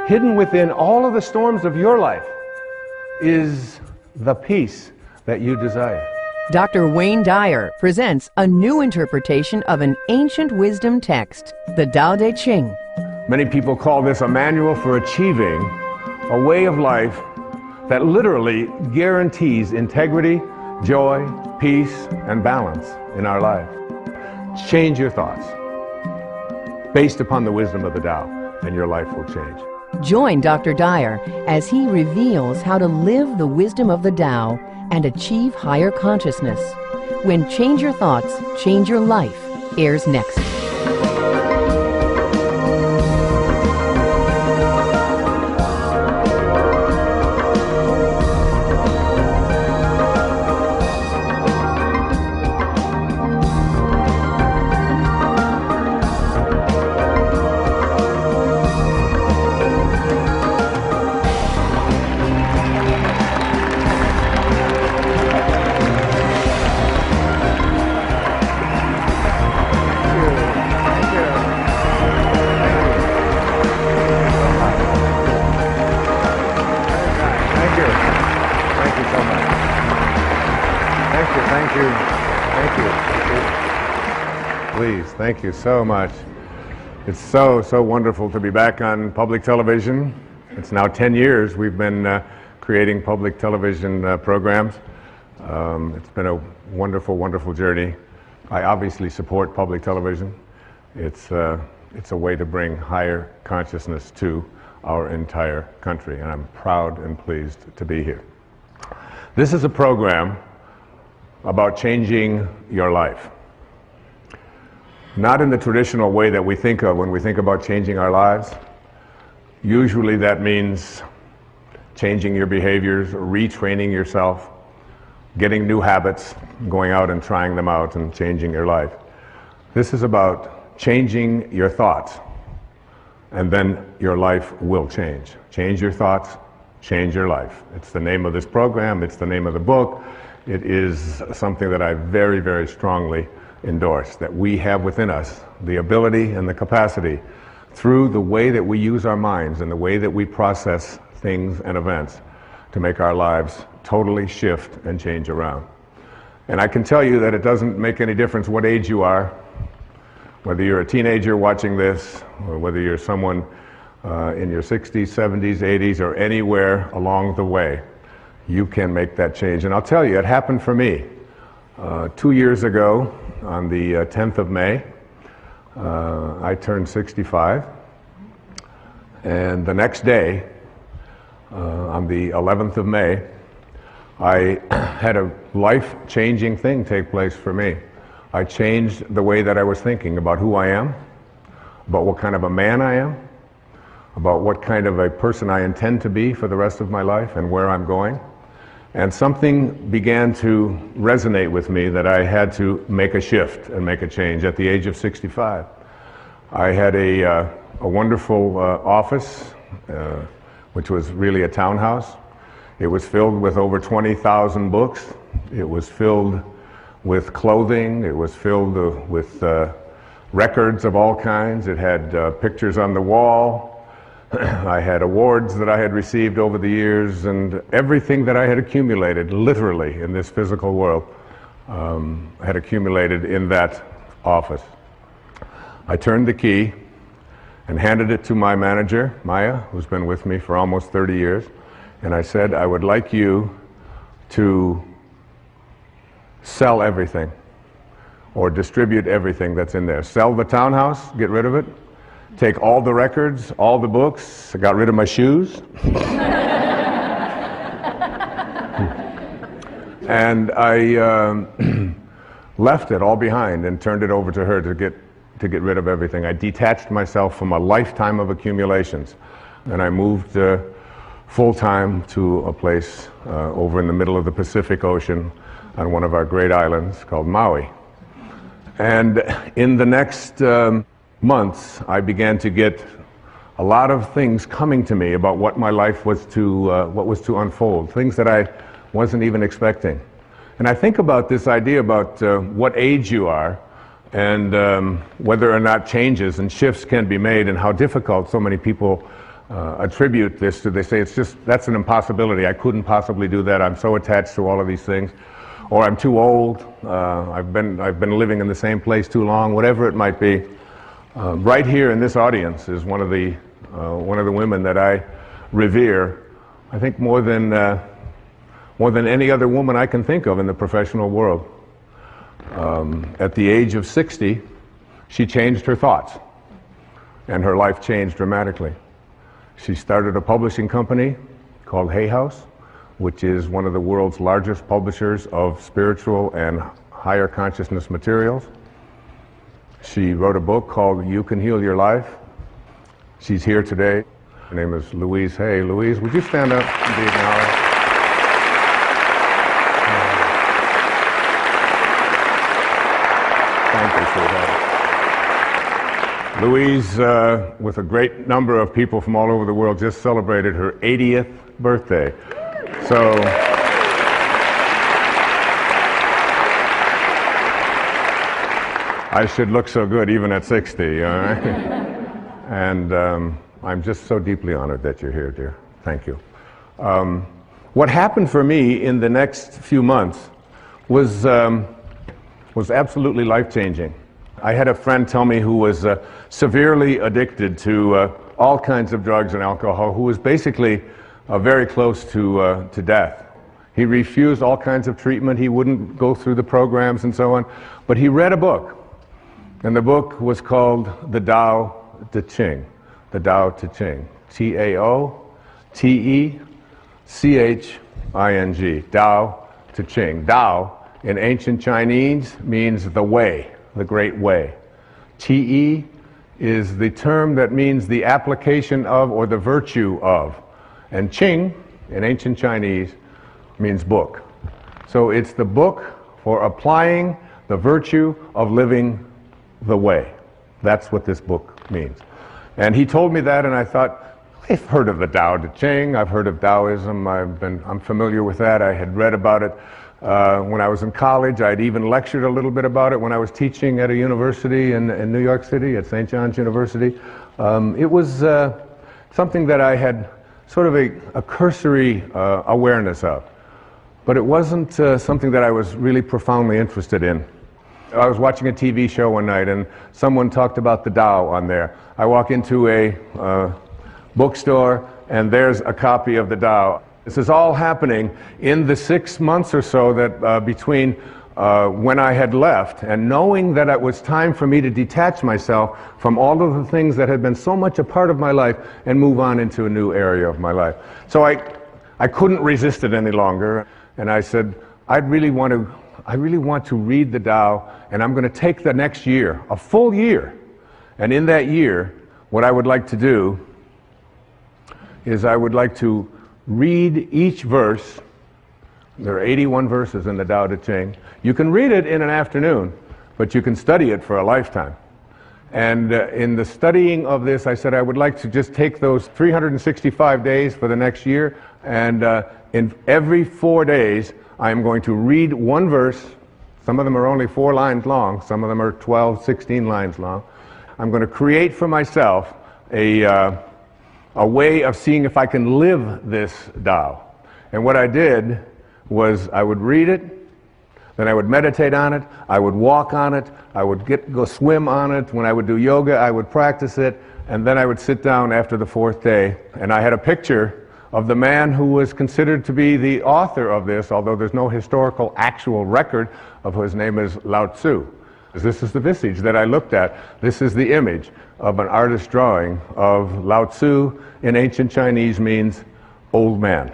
hidden within all of the storms of your life is the peace that you desire. Dr. Wayne Dyer presents a new interpretation of an ancient wisdom text, the Tao Te Ching. Many people call this a manual for achieving a way of life that literally guarantees integrity, joy, peace, and balance in our life. Change your thoughts based upon the wisdom of the Tao, and your life will change. Join Dr. Dyer as he reveals how to live the wisdom of the Tao and achieve higher consciousness. When Change Your Thoughts, Change Your Life airs next. Please, thank you so much. It's so wonderful to be back on public television. It's now 10 years we've been creating public television programs. It's been a wonderful journey. I obviously support public television. It's a way to bring higher consciousness to our entire country, and I'm proud and pleased to be here. This is a program about changing your life. Not in the traditional way that we think of when we think about changing our lives. Usually that means changing your behaviors, retraining yourself, getting new habits, going out and trying them out and changing your life. This is about changing your thoughts, and then your life will change. Change your thoughts, change your life. It's the name of this program, it's the name of the book. It is something that I very strongly endorse, that we have within us the ability and the capacity, through the way that we use our minds and the way that we process things and events, to make our lives totally shift and change around. And I can tell you that it doesn't make any difference what age you are, whether you're a teenager watching this, or whether you're someone in your 60s, 70s, 80s, or anywhere along the way. You can make that change. And I'll tell you, it happened for me. 2 years ago, on the 10th of May, I turned 65. And the next day, on the 11th of May, I had a life-changing thing take place for me. I changed the way that I was thinking about who I am, about what kind of a man I am, about what kind of a person I intend to be for the rest of my life and where I'm going. And something began to resonate with me that I had to make a shift and make a change at the age of 65. I had a wonderful office, which was really a townhouse. It was filled with over 20,000 books. It was filled with clothing. It was filled with records of all kinds. It had pictures on the wall. I had awards that I had received over the years, and everything that I had accumulated, literally, in this physical world, had accumulated in that office. I turned the key and handed it to my manager, Maya, who's been with me for almost 30 years, and I said, I would like you to sell everything, or distribute everything that's in there. Sell the townhouse, get rid of it. Take all the records, all the books. I got rid of my shoes. And I left it all behind and turned it over to her to get rid of everything. I detached myself from a lifetime of accumulations, and I moved full-time to a place over in the middle of the Pacific Ocean on one of our great islands called Maui. And in the next months, I began to get a lot of things coming to me about what my life was to unfold, things that I wasn't even expecting. And I think about this idea about what age you are, and whether or not changes and shifts can be made, and how difficult so many people attribute this to, they say it's just, that's an impossibility. I couldn't possibly do that. I'm so attached to all of these things. Or I'm too old. I've been living in the same place too long, whatever it might be. Right here in this audience is one of the women that I revere, I think more than any other woman I can think of in the professional world. At the age of 60, she changed her thoughts, and her life changed dramatically. She started a publishing company called Hay House, which is one of the world's largest publishers of spiritual and higher consciousness materials. She wrote a book called You Can Heal Your Life. She's here today. Her name is Louise Hay. Louise, would you stand up and be acknowledged? Thank you, sweetheart. Louise, with a great number of people from all over the world, just celebrated her 80th birthday. So, I should look so good even at 60, all right? And I'm just so deeply honored that you're here, dear. Thank you. What happened for me in the next few months was absolutely life-changing. I had a friend tell me who was severely addicted to all kinds of drugs and alcohol, who was basically very close to death. He refused all kinds of treatment. He wouldn't go through the programs and so on. But he read a book, and the book was called The Tao Te Ching. The Tao Te Ching. T-A-O-T-E-C-H-I-N-G. Tao Te Ching. Tao in ancient Chinese means the way, the great way. Te is the term that means the application of or the virtue of. And Qing, in ancient Chinese, means book. So it's the book for applying the virtue of living the way. That's what this book means. And he told me that, and I thought, I've heard of the Tao Te Ching, I've heard of Taoism, I'm familiar with that. I had read about it when I was in college. I'd even lectured a little bit about it when I was teaching at a university in New York City, at St. John's University. It was something that I had sort of a cursory awareness of. But it wasn't something that I was really profoundly interested in. I was watching a TV show one night and someone talked about the Tao on there. I walk into a bookstore and there's a copy of the Tao. This is all happening in the 6 months or so that between when I had left, and knowing that it was time for me to detach myself from all of the things that had been so much a part of my life and move on into a new area of my life. So I couldn't resist it any longer, and I said, I really want to read the Tao, and I'm going to take the next year, a full year, and in that year, what I would like to do is I would like to read each verse. There are 81 verses in the Tao Te Ching. You can read it in an afternoon, but you can study it for a lifetime. And in the studying of this, I said I would like to just take those 365 days for the next year, and in every 4 days, I'm going to read one verse. Some of them are only 4 lines long. Some of them are 12, 16 lines long. I'm going to create for myself a way of seeing if I can live this Tao. And what I did was I would read it, then I would meditate on it, I would walk on it, I would go swim on it. When I would do yoga, I would practice it, and then I would sit down after the 4th day, and I had a picture of the man who was considered to be the author of this, although there's no historical actual record of his name is Lao Tzu. This is the visage that I looked at. This is the image of an artist's drawing of Lao Tzu. In ancient Chinese means old man.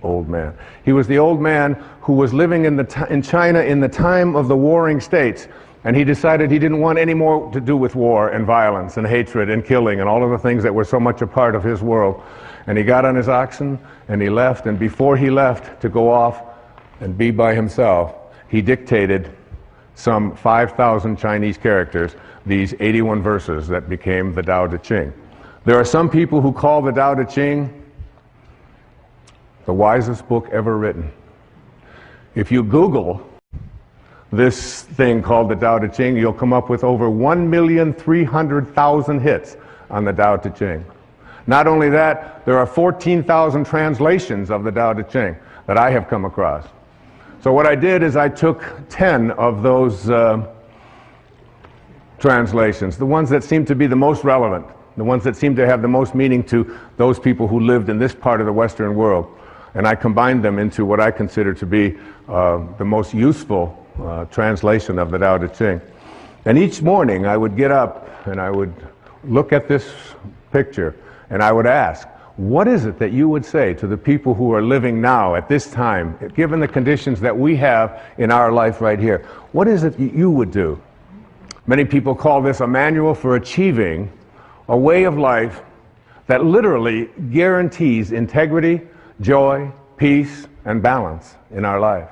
Old man. He was the old man who was living in China in the time of the warring states, and he decided he didn't want any more to do with war and violence and hatred and killing and all of the things that were so much a part of his world. And he got on his oxen and he left, and before he left to go off and be by himself, he dictated some 5,000 Chinese characters, these 81 verses that became the Tao Te Ching. There are some people who call the Tao Te Ching the wisest book ever written. If you Google this thing called the Tao Te Ching, you'll come up with over 1,300,000 hits on the Tao Te Ching. Not only that, there are 14,000 translations of the Tao Te Ching that I have come across. So what I did is I took 10 of those translations, the ones that seem to be the most relevant, the ones that seem to have the most meaning to those people who lived in this part of the Western world, and I combined them into what I consider to be the most useful translation of the Tao Te Ching. And each morning I would get up and I would look at this picture and I would ask, what is it that you would say to the people who are living now at this time, given the conditions that we have in our life right here? What is it you would do? Many people call this a manual for achieving a way of life that literally guarantees integrity, joy, peace, and balance in our life.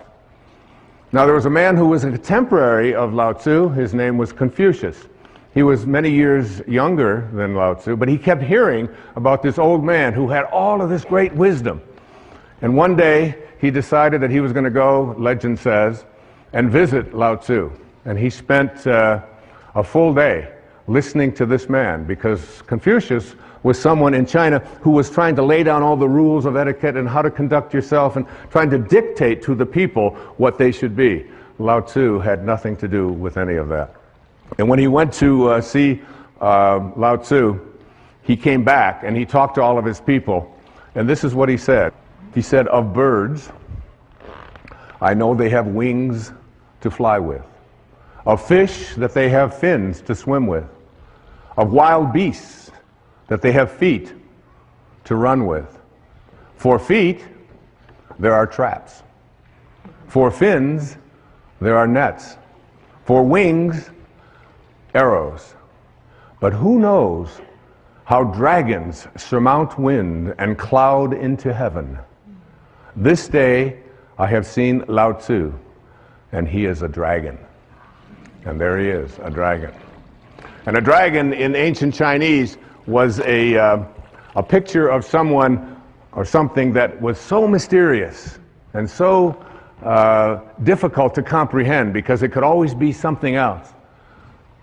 Now, there was a man who was a contemporary of Lao Tzu. His name was Confucius. He was many years younger than Lao Tzu, but he kept hearing about this old man who had all of this great wisdom. And one day, he decided that he was going to go, legend says, and visit Lao Tzu. And he spent a full day listening to this man, because Confucius was someone in China who was trying to lay down all the rules of etiquette and how to conduct yourself and trying to dictate to the people what they should be. Lao Tzu had nothing to do with any of that. And when he went to see Lao Tzu, he came back and he talked to all of his people, and this is what he said. He said, "Of birds, I know they have wings to fly with. Of fish, that they have fins to swim with. Of wild beasts, that they have feet to run with. For feet, there are traps. For fins, there are nets. For wings, arrows. But who knows how dragons surmount wind and cloud into heaven? This day I have seen Lao Tzu, and he is a dragon." And there he is, a dragon. And a dragon in ancient Chinese was a picture of someone or something that was so mysterious and so difficult to comprehend, because it could always be something else.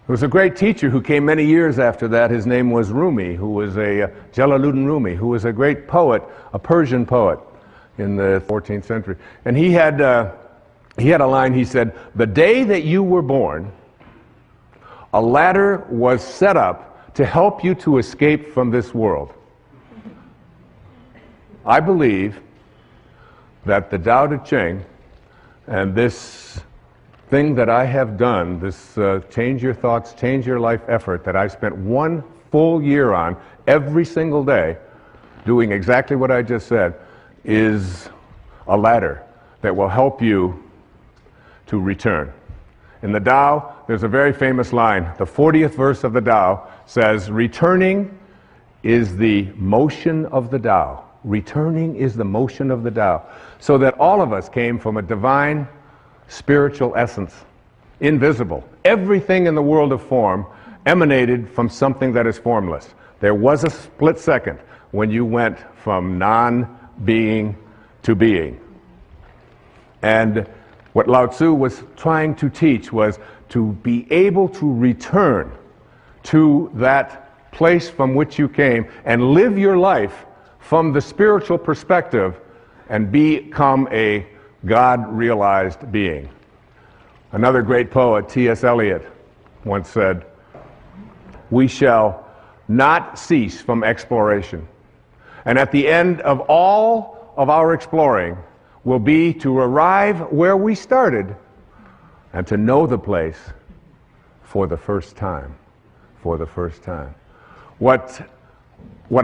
There was a great teacher who came many years after that. His name was Rumi, who was Jalaluddin Rumi, who was a great poet, a Persian poet in the 14th century. And he had a line. He said, "The day that you were born, a ladder was set up to help you to escape from this world." I believe that the Tao Te Ching and this thing that I have done, this Change Your Thoughts, Change Your Life effort that I spent 1 full year on every single day, doing exactly what I just said, is a ladder that will help you to return. In the Tao, there's a very famous line. The 40th verse of the Tao says, "Returning is the motion of the Tao." Returning is the motion of the Tao. So that all of us came from a divine spiritual essence, invisible. Everything in the world of form emanated from something that is formless. There was a split second when you went from non-being to being. And what Lao Tzu was trying to teach was to be able to return to that place from which you came and live your life from the spiritual perspective and become a God-realized being. Another great poet, T.S. Eliot, once said, "We shall not cease from exploration. And at the end of all of our exploring will be to arrive where we started and to know the place for the first time." For the first time. What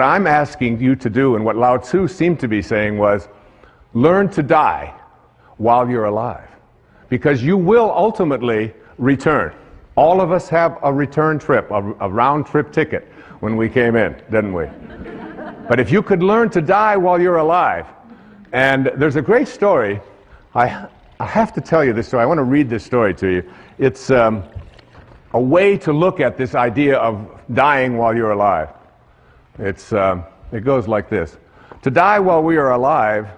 I'm asking you to do, and what Lao Tzu seemed to be saying, was learn to die while you're alive, because you will ultimately return. All of us have a return trip, a round trip ticket when we came in, didn't we? But if you could learn to die while you're alive, and there's a great story, I have to tell you this story. I want to read this story to you. It's a way to look at this idea of dying while you're alive. It goes like this. To die while we are alive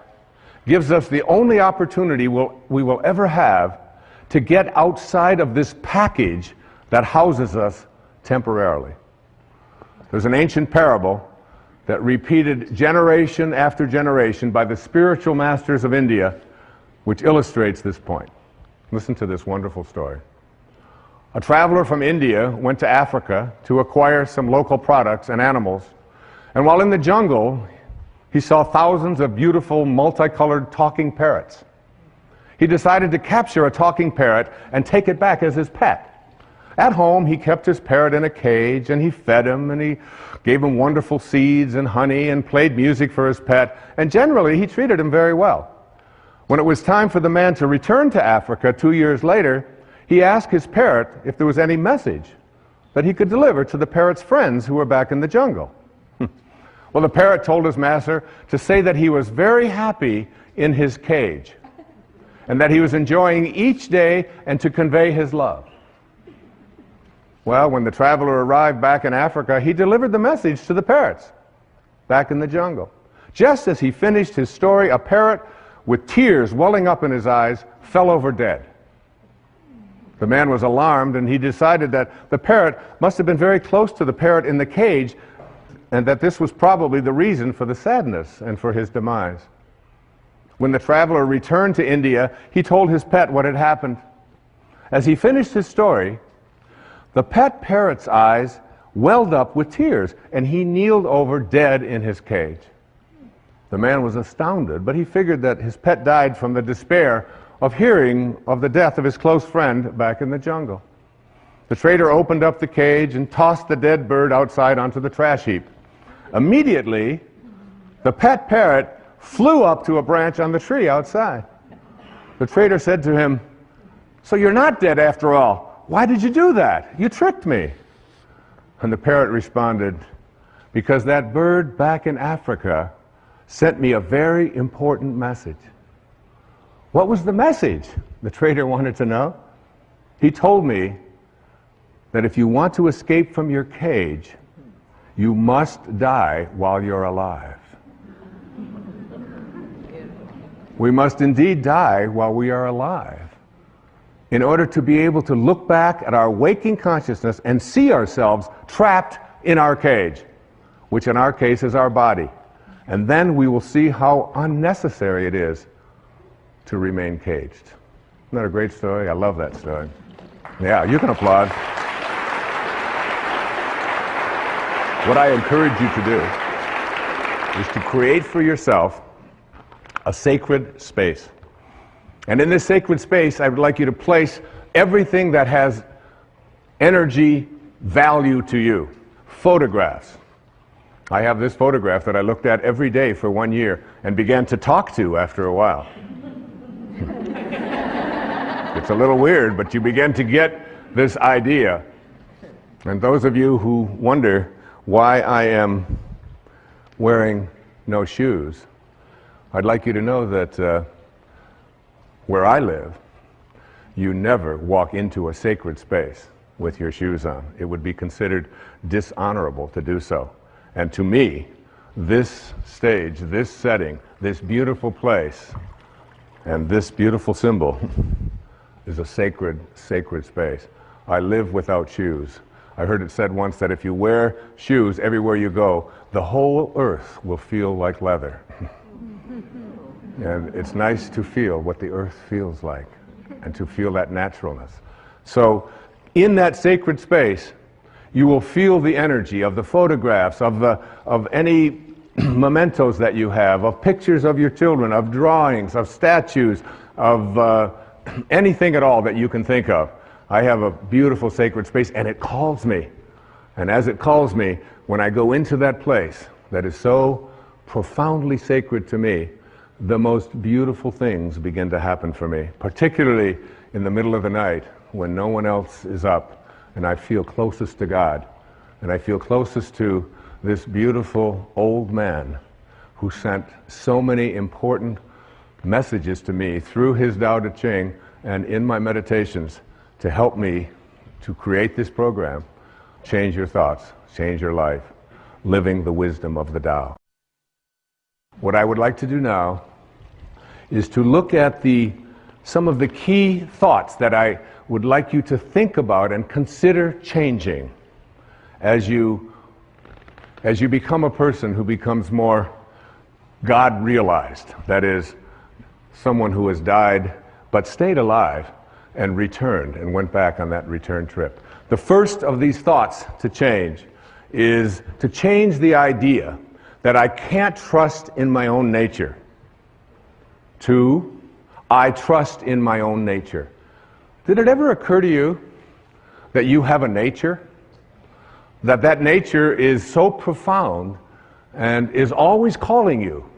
gives us the only opportunity we will ever have to get outside of this package that houses us temporarily. There's an ancient parable that repeated generation after generation by the spiritual masters of India, which illustrates this point. Listen to this wonderful story. A traveler from India went to Africa to acquire some local products and animals, and while in the jungle, he saw thousands of beautiful, multicolored talking parrots. He decided to capture a talking parrot and take it back as his pet. At home, he kept his parrot in a cage, and he fed him, and he gave him wonderful seeds and honey, and played music for his pet, and generally, he treated him very well. When it was time for the man to return to Africa 2 years later, he asked his parrot if there was any message that he could deliver to the parrot's friends who were back in the jungle. Well, the parrot told his master to say that he was very happy in his cage, and that he was enjoying each day, and to convey his love. Well, when the traveler arrived back in Africa, he delivered the message to the parrots back in the jungle. Just as he finished his story, a parrot with tears welling up in his eyes fell over dead. The man was alarmed, and he decided that the parrot must have been very close to the parrot in the cage, and that this was probably the reason for the sadness and for his demise. When the traveler returned to India, he told his pet what had happened. As he finished his story, the pet parrot's eyes welled up with tears, and he kneeled over dead in his cage. The man was astounded, but he figured that his pet died from the despair of hearing of the death of his close friend back in the jungle. The trader opened up the cage and tossed the dead bird outside onto the trash heap. Immediately, the pet parrot flew up to a branch on the tree outside. The trader said to him, "So you're not dead after all. Why did you do that? You tricked me." And the parrot responded, "Because that bird back in Africa sent me a very important message." What was the message? The trader wanted to know. He told me that if you want to escape from your cage, you must die while you're alive. We must indeed die while we are alive, in order to be able to look back at our waking consciousness and see ourselves trapped in our cage, which in our case is our body. And then we will see how unnecessary it is to remain caged. Isn't that a great story? I love that story. Yeah, you can applaud. What I encourage you to do is to create for yourself a sacred space. And in this sacred space, I would like you to place everything that has energy value to you. Photographs. I have this photograph that I looked at every day for 1 year and began to talk to after a while. It's a little weird, but you begin to get this idea. And those of you who wonder why I am wearing no shoes, I'd like you to know that where I live, you never walk into a sacred space with your shoes on. It would be considered dishonorable to do so. And to me, this stage, this setting, this beautiful place, and this beautiful symbol is a sacred, sacred space. I live without shoes. I heard it said once that if you wear shoes everywhere you go, the whole earth will feel like leather. And it's nice to feel what the earth feels like and to feel that naturalness. So in that sacred space, you will feel the energy of the photographs, of any mementos that you have, of pictures of your children, of drawings, of statues, of anything at all that you can think of. I have a beautiful sacred space, and it calls me. And as it calls me, when I go into that place that is so profoundly sacred to me, the most beautiful things begin to happen for me, particularly in the middle of the night when no one else is up, and I feel closest to God, and I feel closest to this beautiful old man who sent so many important messages to me through his Tao Te Ching and in my meditations to help me to create this program, Change Your Thoughts, Change Your Life, Living the Wisdom of the Tao. What I would like to do now is to look at some of the key thoughts that I would like you to think about and consider changing as you as you become a person who becomes more God-realized, that is, someone who has died but stayed alive and returned and went back on that return trip. The first of these thoughts to change is to change the idea that I can't trust in my own nature. To, I trust in my own nature. Did it ever occur to you that you have a nature? That nature is so profound and is always calling you.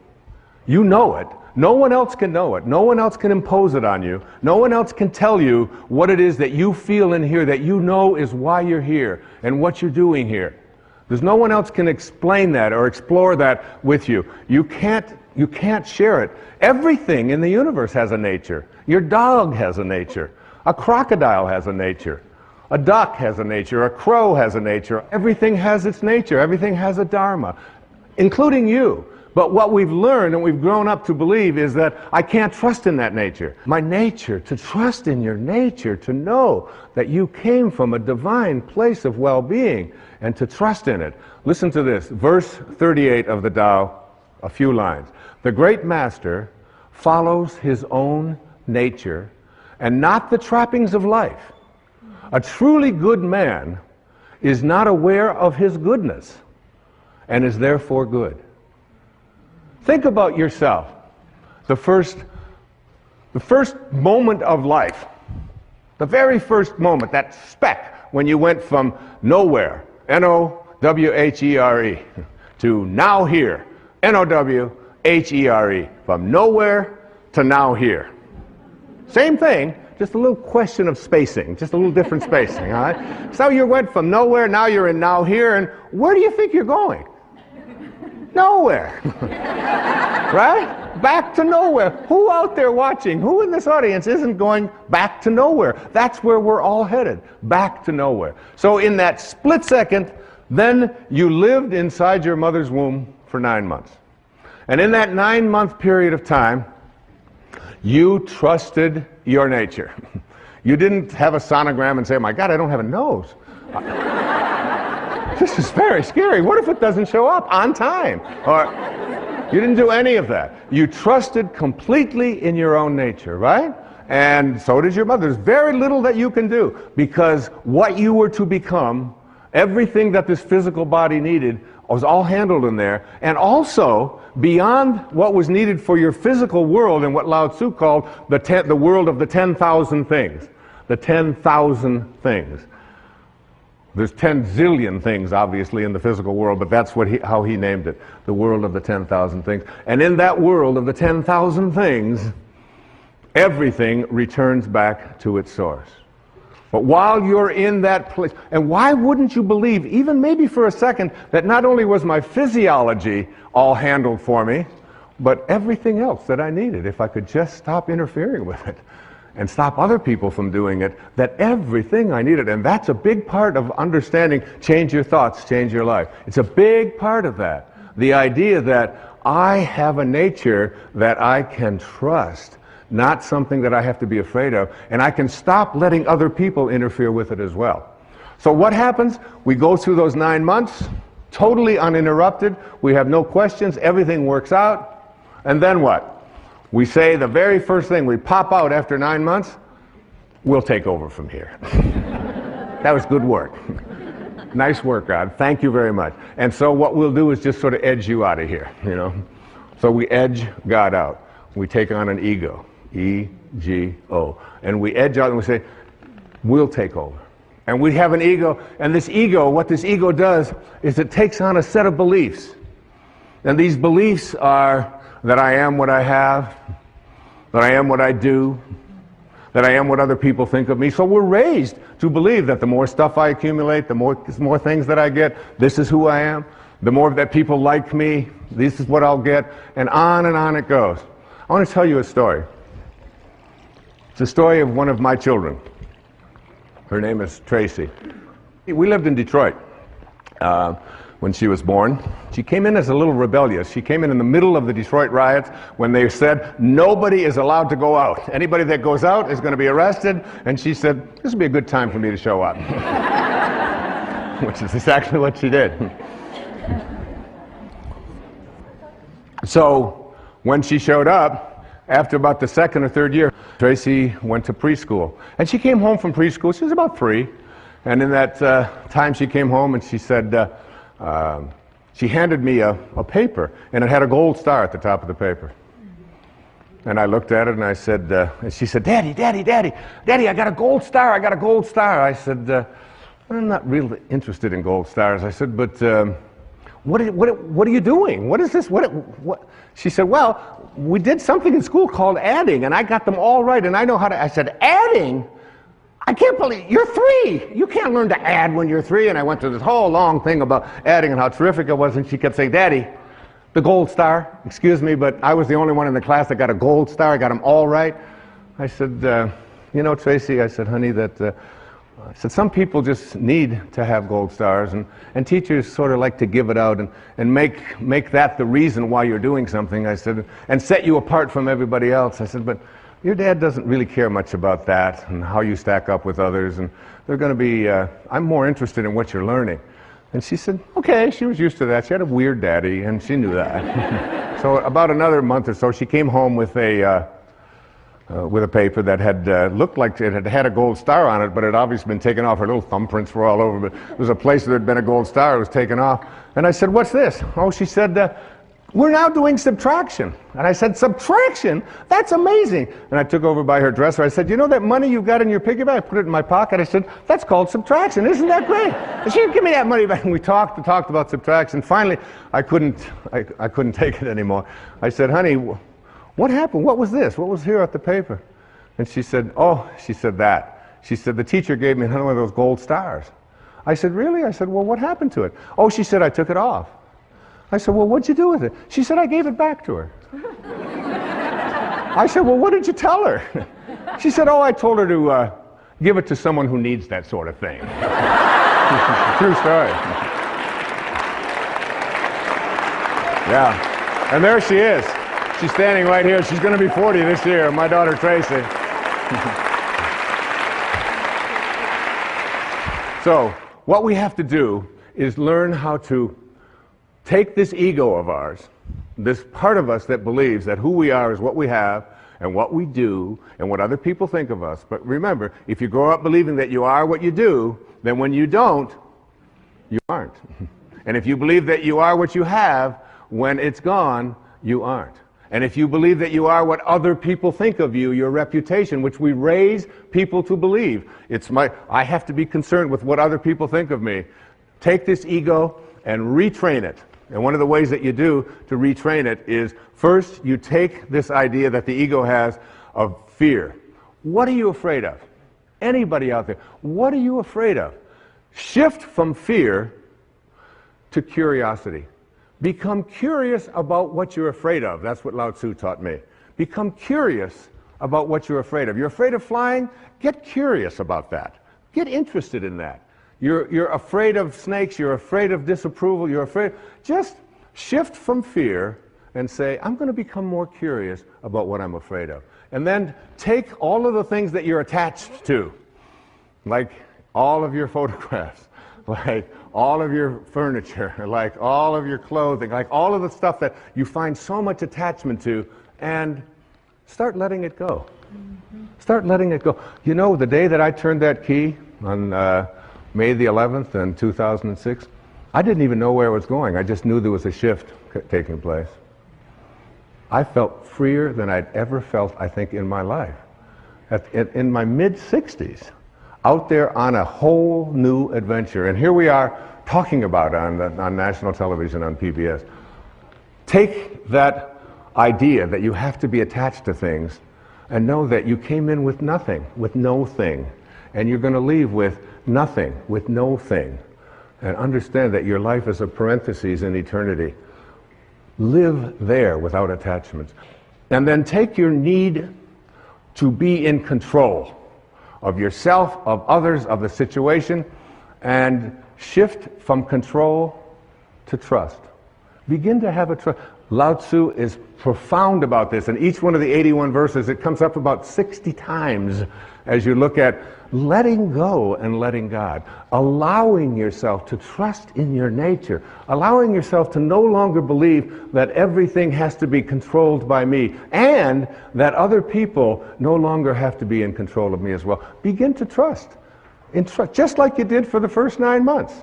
You know it. No one else can know it. No one else can impose it on you. No one else can tell you what it is that you feel in here that you know is why you're here and what you're doing here. There's no one else can explain that or explore that with you. You can't share it. Everything in the universe has a nature. Your dog has a nature. A crocodile has a nature. A duck has a nature. A crow has a nature. Everything has its nature. Everything has a dharma, including you. But what we've learned and we've grown up to believe is that I can't trust in that nature. My nature, to trust in your nature, to know that you came from a divine place of well-being and to trust in it. Listen to this, verse 38 of the Tao, a few lines. The great master follows his own nature and not the trappings of life. A truly good man is not aware of his goodness and is therefore good. Think about yourself. The first moment of life, the very first moment, that speck when you went from nowhere, N-O-W-H-E-R-E, to now here, N-O-W-H-E-R-E, from nowhere to now here. Same thing, just a little question of spacing, just a little different spacing, all right? So you went from nowhere, now you're in now here, and where do you think you're going? Nowhere. Right? Back to nowhere. Who out there watching, who in this audience isn't going back to nowhere? That's where we're all headed, back to nowhere. So in that split second, then you lived inside your mother's womb for 9 months. And in that 9-month period of time, you trusted your nature. You didn't have a sonogram and say, oh my God, I don't have a nose. This is very scary. What if it doesn't show up on time? Or you didn't do any of that. You trusted completely in your own nature, right? And so did your mother. There's very little that you can do because what you were to become, everything that this physical body needed, was all handled in there. And also, beyond what was needed for your physical world and what Lao Tzu called the world of the 10,000 things. The 10,000 things. There's 10 zillion things, obviously, in the physical world, but that's how he named it, the world of the 10,000 things. And in that world of the 10,000 things, everything returns back to its source. But while you're in that place, and why wouldn't you believe, even maybe for a second, that not only was my physiology all handled for me, but everything else that I needed, if I could just stop interfering with it and stop other people from doing it, that everything I needed. And that's a big part of understanding change your thoughts, change your life. It's a big part of that. The idea that I have a nature that I can trust, not something that I have to be afraid of, and I can stop letting other people interfere with it as well. So what happens? We go through those 9 months, totally uninterrupted. We have no questions. Everything works out. And then what? We say the very first thing, we pop out after 9 months, we'll take over from here. That was good work. Nice work, God. Thank you very much. And so what we'll do is just sort of edge you out of here, you know. So we edge God out. We take on an ego, E-G-O. And we edge out and we say, we'll take over. And we have an ego, and this ego, what this ego does is it takes on a set of beliefs. And these beliefs are that I am what I have, that I am what I do, that I am what other people think of me. So we're raised to believe that the more stuff I accumulate, the more things that I get, this is who I am. The more that people like me, this is what I'll get, and on it goes. I want to tell you a story. It's a story of one of my children. Her name is Tracy. We lived in Detroit when she was born. She came in as a little rebellious. She came in the middle of the Detroit riots when they said nobody is allowed to go out. Anybody that goes out is going to be arrested. And she said, this would be a good time for me to show up. Which is exactly what she did. So when she showed up, after about the second or third year, Tracy went to preschool. And she came home from preschool. She was about 3. And in that time she came home and she said, she handed me a paper, and it had a gold star at the top of the paper. And I looked at it and I said, and she said, Daddy, I got a gold star, I got a gold star. I said, I'm not really interested in gold stars. I said, but what are you doing? What is this? What? She said, well, we did something in school called adding, and I got them all right, and I know how to. I said, adding? I can't believe, you're 3. You can't learn to add when you're 3. And I went through this whole long thing about adding and how terrific it was, and she kept saying, Daddy, the gold star, excuse me, but I was the only one in the class that got a gold star. I got them all right. I said, you know, Tracy, I said, honey, I said, some people just need to have gold stars, and teachers sort of like to give it out and make that the reason why you're doing something, I said, and set you apart from everybody else. I said, but your dad doesn't really care much about that and how you stack up with others, and they're going to be, I'm more interested in what you're learning. And she said, okay, she was used to that. She had a weird daddy, and she knew that. So about another month or so, she came home with a paper that had looked like it had a gold star on it, but it had obviously been taken off. Her little thumbprints were all over, but there was a place that had been a gold star. It was taken off. And I said, what's this? Oh, she said, we're now doing subtraction. And I said, subtraction? That's amazing. And I took over by her dresser. I said, you know that money you've got in your piggy bank? I put it in my pocket. I said, that's called subtraction. Isn't that great? And she said, give me that money back. And we talked about subtraction. Finally, I couldn't take it anymore. I said, honey, what happened? What was this? What was here at the paper? And she said, she said that. She said, the teacher gave me one of those gold stars. I said, really? I said, well, what happened to it? Oh, she said, I took it off. I said, well, what'd you do with it? She said, I gave it back to her. I said, well, what did you tell her? She said, I told her to give it to someone who needs that sort of thing. True story. Yeah. And there she is. She's standing right here. She's going to be 40 this year, my daughter Tracy. So, what we have to do is learn how to take this ego of ours, this part of us that believes that who we are is what we have and what we do and what other people think of us. But remember, if you grow up believing that you are what you do, then when you don't, you aren't. And if you believe that you are what you have, when it's gone, you aren't. And if you believe that you are what other people think of you, your reputation, which we raise people to believe, I have to be concerned with what other people think of me. Take this ego and retrain it. And one of the ways that you do to retrain it is, first, you take this idea that the ego has of fear. What are you afraid of? Anybody out there, what are you afraid of? Shift from fear to curiosity. Become curious about what you're afraid of. That's what Lao Tzu taught me. Become curious about what you're afraid of. You're afraid of flying? Get curious about that. Get interested in that. You're afraid of snakes, you're afraid of disapproval, you're afraid. Just shift from fear and say, I'm going to become more curious about what I'm afraid of. And then take all of the things that you're attached to, like all of your photographs, like all of your furniture, like all of your clothing, like all of the stuff that you find so much attachment to, and start letting it go. Start letting it go. You know, the day that I turned that key on May the 11th in 2006, I didn't even know where it was going. I just knew there was a shift taking place. I felt freer than I'd ever felt, I think, in my life. In my mid-60s, out there on a whole new adventure. And here we are talking about it on national television, on PBS. Take that idea that you have to be attached to things and know that you came in with nothing, with no thing. And you're going to leave with nothing, with no thing. And understand that your life is a parenthesis in eternity. Live there without attachments. And then take your need to be in control of yourself, of others, of the situation, and shift from control to trust. Begin to have a trust. Lao Tzu is profound about this, and each one of the 81 verses, it comes up about 60 times as you look at letting go and letting God, allowing yourself to trust in your nature, allowing yourself to no longer believe that everything has to be controlled by me, and that other people no longer have to be in control of me as well. Begin to trust. Just like you did for the first 9 months.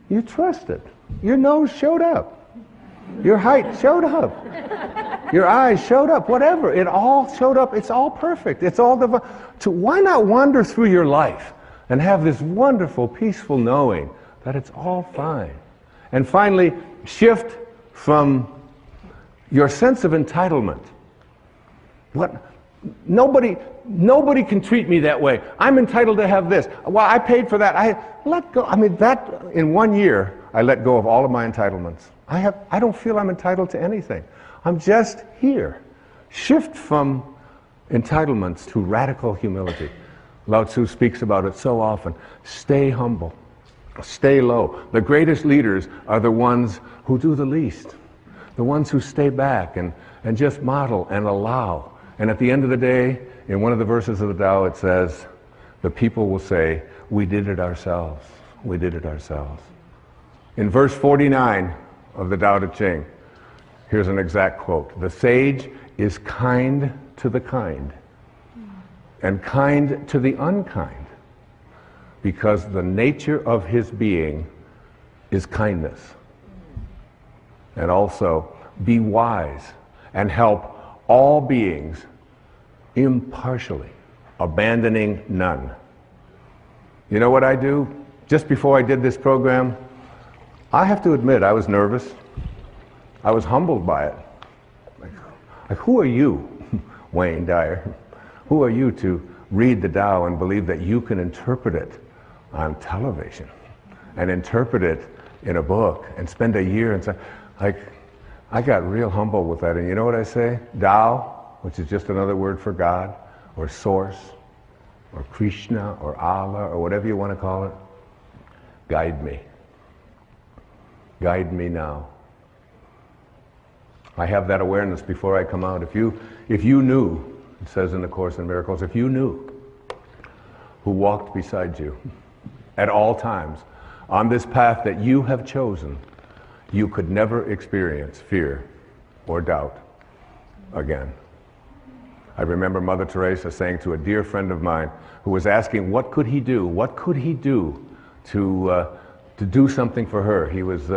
You trusted. Your nose showed up. Your height showed up. Your eyes showed up. Whatever. It all showed up. It's all perfect. It's all divine. So why not wander through your life and have this wonderful, peaceful knowing that it's all fine? And finally, shift from your sense of entitlement. Nobody can treat me that way. I'm entitled to have this. Well, I paid for that. I let go. That in 1 year, I let go of all of my entitlements. I don't feel I'm entitled to anything. I'm just here. Shift from entitlements to radical humility. Lao Tzu speaks about it so often. Stay humble. Stay low. The greatest leaders are the ones who do the least. The ones who stay back and just model and allow. And at the end of the day, in one of the verses of the Tao, it says, the people will say, we did it ourselves. We did it ourselves. In verse 49 of the Tao Te Ching, here's an exact quote. The sage is kind to the kind and kind to the unkind because the nature of his being is kindness. And also, be wise and help all beings impartially, abandoning none. You know what I do? Just before I did this program, I have to admit I was nervous. I was humbled by it. Like who are you, Wayne Dyer? Who are you to read the Tao and believe that you can interpret it on television and interpret it in a book and spend a year and say, I got real humble with that. And you know what I say? Tao, which is just another word for God, or Source, or Krishna, or Allah, or whatever you want to call it, guide me. Guide me now. I have that awareness before I come out. If you knew, it says in the Course in Miracles, if you knew who walked beside you at all times on this path that you have chosen, you could never experience fear or doubt again. I remember Mother Teresa saying to a dear friend of mine who was asking what could he do? What could he do to do something for her? His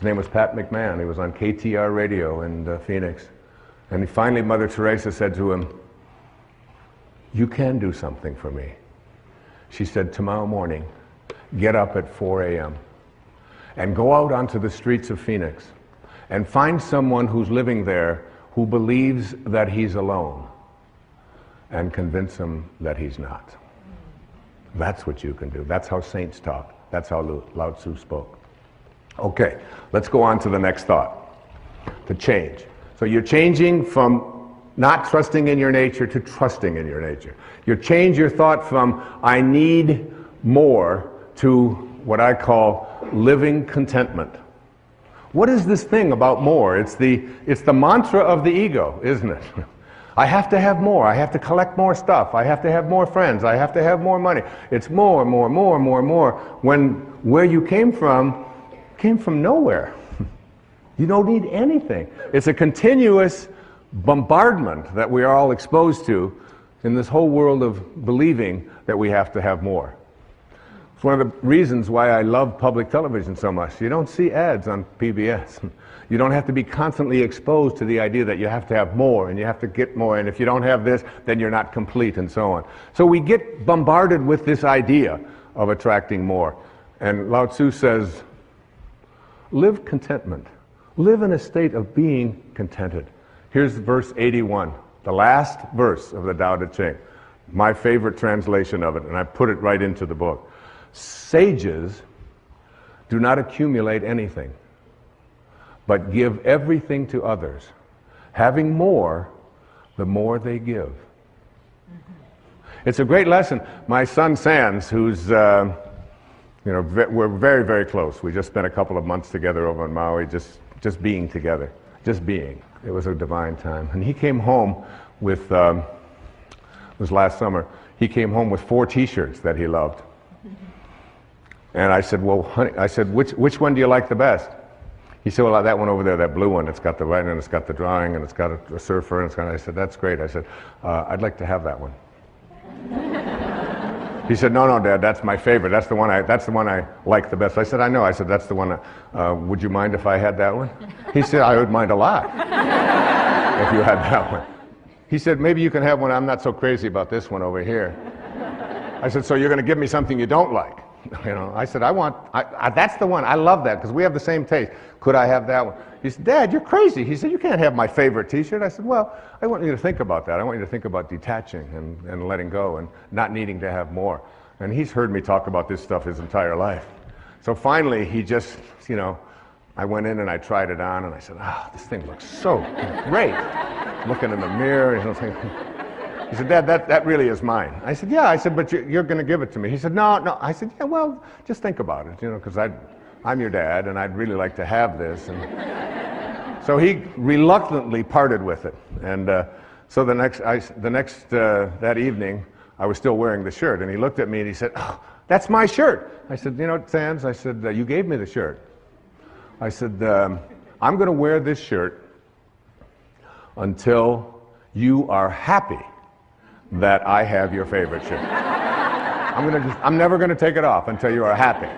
name was Pat McMahon. He was on KTR radio in Phoenix. And finally Mother Teresa said to him, you can do something for me. She said, tomorrow morning, get up at 4 a.m. and go out onto the streets of Phoenix and find someone who's living there who believes that he's alone and convince him that he's not. That's what you can do. That's how saints talk. That's how Lao Tzu spoke. Okay, let's go on to the next thought. To change. So you're changing from not trusting in your nature to trusting in your nature. You change your thought from I need more to what I call living contentment. What is this thing about more? It's the mantra of the ego, isn't it? I have to have more. I have to collect more stuff. I have to have more friends. I have to have more money. It's more, more, more, more, more. When where you came from nowhere. You don't need anything. It's a continuous bombardment that we are all exposed to in this whole world of believing that we have to have more. It's one of the reasons why I love public television so much. You don't see ads on PBS. You don't have to be constantly exposed to the idea that you have to have more and you have to get more, and if you don't have this, then you're not complete, and so on. So we get bombarded with this idea of attracting more. And Lao Tzu says, live contentment. Live in a state of being contented. Here's verse 81, the last verse of the Tao Te Ching. My favorite translation of it, and I put it right into the book. Sages do not accumulate anything, but give everything to others. Having more, the more they give. It's a great lesson. My son Sands, who's, we're very, very close. We just spent a couple of months together over in Maui, just being together. just being. It was a divine time. And he came home with, it was last summer, he came home with 4 t-shirts that he loved. And I said, well, honey, I said, which one do you like the best? He said, well, that one over there, that blue one, it's got the writing, and it's got the drawing, and it's got a surfer, and it's got, I said, that's great. I said, I'd like to have that one. He said, no, Dad, that's my favorite. That's the one I like the best. I said, I know. I said, that's the one. Would you mind if I had that one? He said, I would mind a lot if you had that one. He said, maybe you can have one. I'm not so crazy about this one over here. I said, so you're going to give me something you don't like? You know, I said, that's the one. I love that because we have the same taste. Could I have that one? He said, Dad, you're crazy. He said, you can't have my favorite t-shirt. I said, well, I want you to think about that. I want you to think about detaching and letting go and not needing to have more. And he's heard me talk about this stuff his entire life. So finally, he just, you know, I went in and I tried it on and I said, this thing looks so great. Looking in the mirror, you know, thinking, he said, Dad, that really is mine. I said, yeah. I said, but you're going to give it to me. He said, no. I said, yeah, well, just think about it, you know, because I'm your dad, and I'd really like to have this. And so he reluctantly parted with it. And so that evening, I was still wearing the shirt, and he looked at me and he said, oh, that's my shirt. I said, you know, Sands, I said, you gave me the shirt. I said, I'm going to wear this shirt until you are happy that I have your favorite shirt. I'm never going to take it off until you are happy.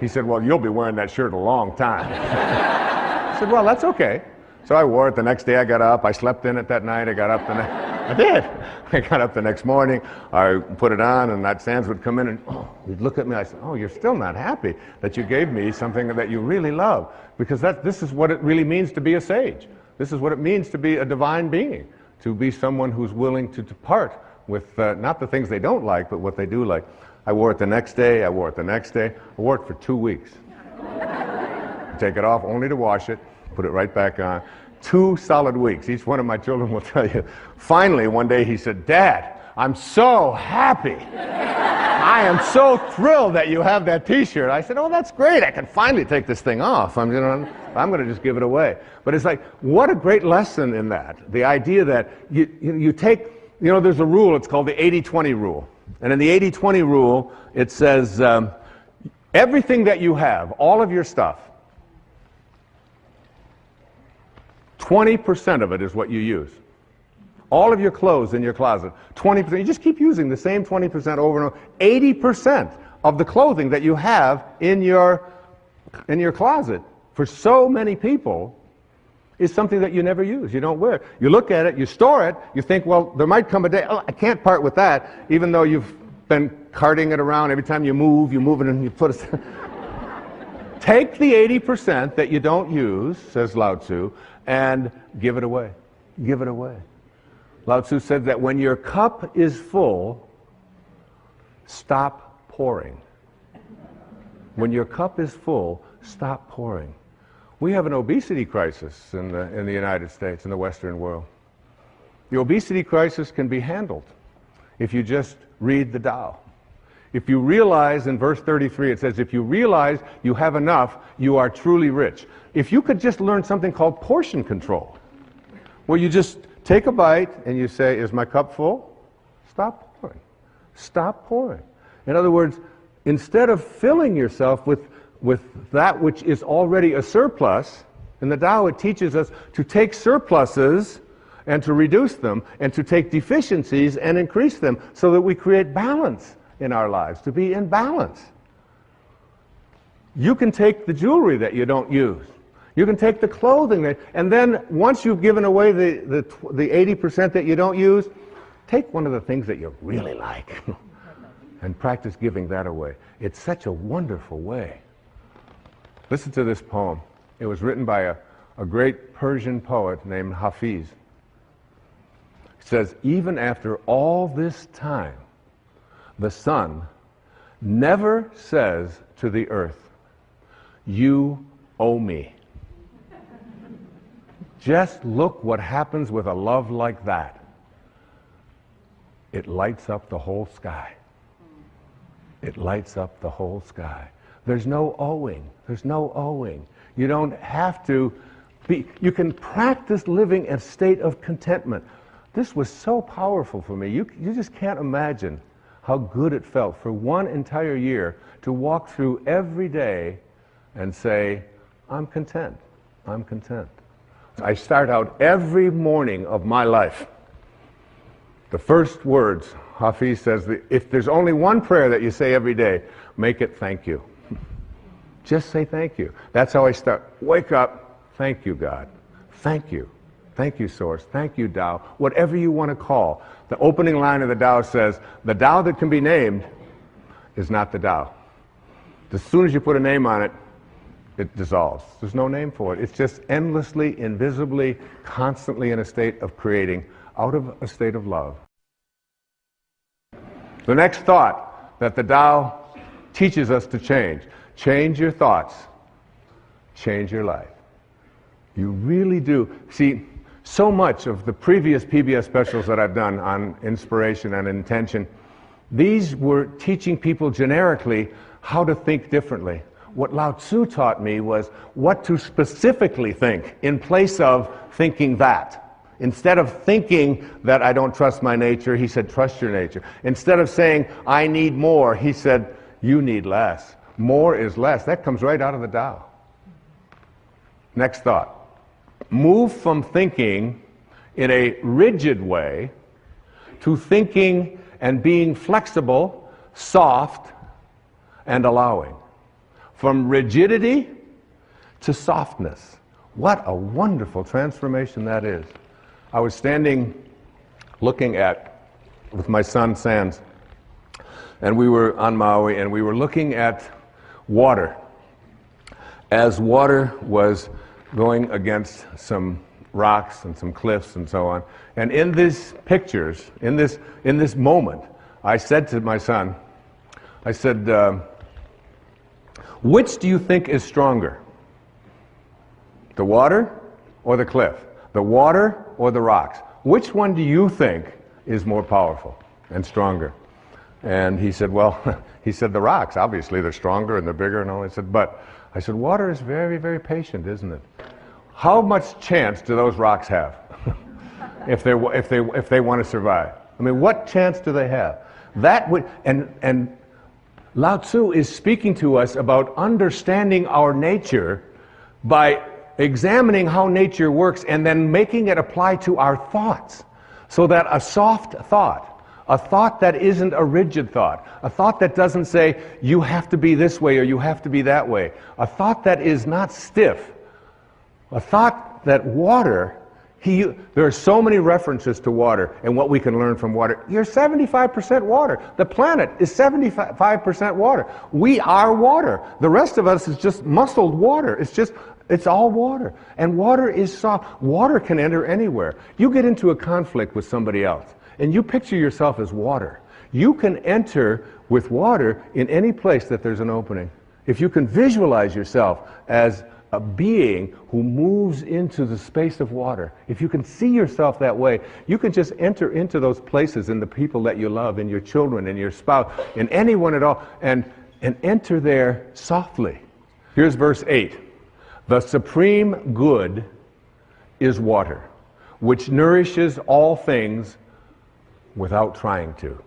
He said, well, you'll be wearing that shirt a long time. I said, well, that's okay. So I wore it the next day. I got up. I slept in it that night. I got up I did. I got up the next morning. I put it on, and that Sands would come in and he'd look at me. I said, oh, you're still not happy that you gave me something that you really love, because this is what it really means to be a sage. This is what it means to be a divine being, to be someone who's willing to depart with not the things they don't like, but what they do like. I wore it the next day. I wore it the next day. I wore it for 2 weeks. Take it off only to wash it, put it right back on. 2 solid weeks. Each one of my children will tell you. Finally, one day he said, Dad, I'm so happy. I am so thrilled that you have that t-shirt. I said, oh, that's great. I can finally take this thing off. I'm going to just give it away. But it's like, what a great lesson in that. The idea that you take, you know, there's a rule. It's called the 80-20 rule. And in the 80-20 rule, it says, everything that you have, all of your stuff, 20% of it is what you use. All of your clothes in your closet, 20%. You just keep using the same 20% over and over. 80% of the clothing that you have in your closet, for so many people, is something that you never use. You don't wear. You look at it, you store it, you think, well, there might come a day, oh, I can't part with that, even though you've been carting it around. Every time you move it and you put it. Take the 80% that you don't use, says Lao Tzu, and give it away. Give it away. Lao Tzu said that when your cup is full, stop pouring. When your cup is full, stop pouring. We have an obesity crisis in the United States, in the Western world. The obesity crisis can be handled if you just read the Tao. If you realize, in verse 33, it says, if you realize you have enough, you are truly rich. If you could just learn something called portion control, where you just take a bite and you say, is my cup full? Stop pouring. Stop pouring. In other words, instead of filling yourself with that which is already a surplus, in the Tao it teaches us to take surpluses and to reduce them, and to take deficiencies and increase them, so that we create balance in our lives, to be in balance. You can take the jewelry that you don't use. You can take the clothing, and then once you've given away the 80% that you don't use, take one of the things that you really like and practice giving that away. It's such a wonderful way. Listen to this poem. It was written by a great Persian poet named Hafiz. It says, even after all this time, the sun never says to the earth, you owe me. Just look what happens with a love like that. It lights up the whole sky. It lights up the whole sky. There's no owing. There's no owing. You don't have to You can practice living in a state of contentment. This was so powerful for me. You just can't imagine how good it felt for one entire year to walk through every day and say, I'm content. I'm content. I start out every morning of my life. The first words, Hafiz says, if there's only one prayer that you say every day, make it thank you. Just say thank you. That's how I start. Wake up, thank you, God. Thank you. Thank you, Source. Thank you, Tao. Whatever you want to call. The opening line of the Tao says, the Tao that can be named is not the Tao. As soon as you put a name on it, it dissolves. There's no name for it. It's just endlessly, invisibly, constantly in a state of creating out of a state of love. The next thought that the Tao teaches us to change. Change your thoughts. Change your life. You really do. See, so much of the previous PBS specials that I've done on inspiration and intention, these were teaching people generically how to think differently. What Lao Tzu taught me was what to specifically think in place of thinking that. Instead of thinking that I don't trust my nature, he said, trust your nature. Instead of saying, I need more, he said, you need less. More is less. That comes right out of the Tao. Next thought. Move from thinking in a rigid way to thinking and being flexible, soft, and allowing. From rigidity to softness. What a wonderful transformation that is. I was standing looking with my son Sands, and we were on Maui, and we were looking at water. As water was going against some rocks and some cliffs and so on. And in these pictures, in this moment, I said to my son, I said, which do you think is stronger? The water or the cliff? The water or the rocks? Which one do you think is more powerful and stronger? And he said, well, he said the rocks, obviously they're stronger and they're bigger and all. I said, water is very, very patient, isn't it? How much chance do those rocks have if they want to survive? I mean, what chance do they have? That would, and Lao Tzu is speaking to us about understanding our nature by examining how nature works and then making it apply to our thoughts. So that a soft thought, a thought that isn't a rigid thought, a thought that doesn't say, you have to be this way or you have to be that way, a thought that is not stiff, a thought that water, there are so many references to water and what we can learn from water. You're 75% water. The planet is 75% water. We are water. The rest of us is just muscled water. It's all water. And water is soft. Water can enter anywhere. You get into a conflict with somebody else and you picture yourself as water. You can enter with water in any place that there's an opening. If you can visualize yourself as a being who moves into the space of water, if you can see yourself that way, you can just enter into those places in the people that you love, in your children, in your spouse, in anyone at all, and enter there softly. Here's verse 8. The supreme good is water, which nourishes all things without trying to.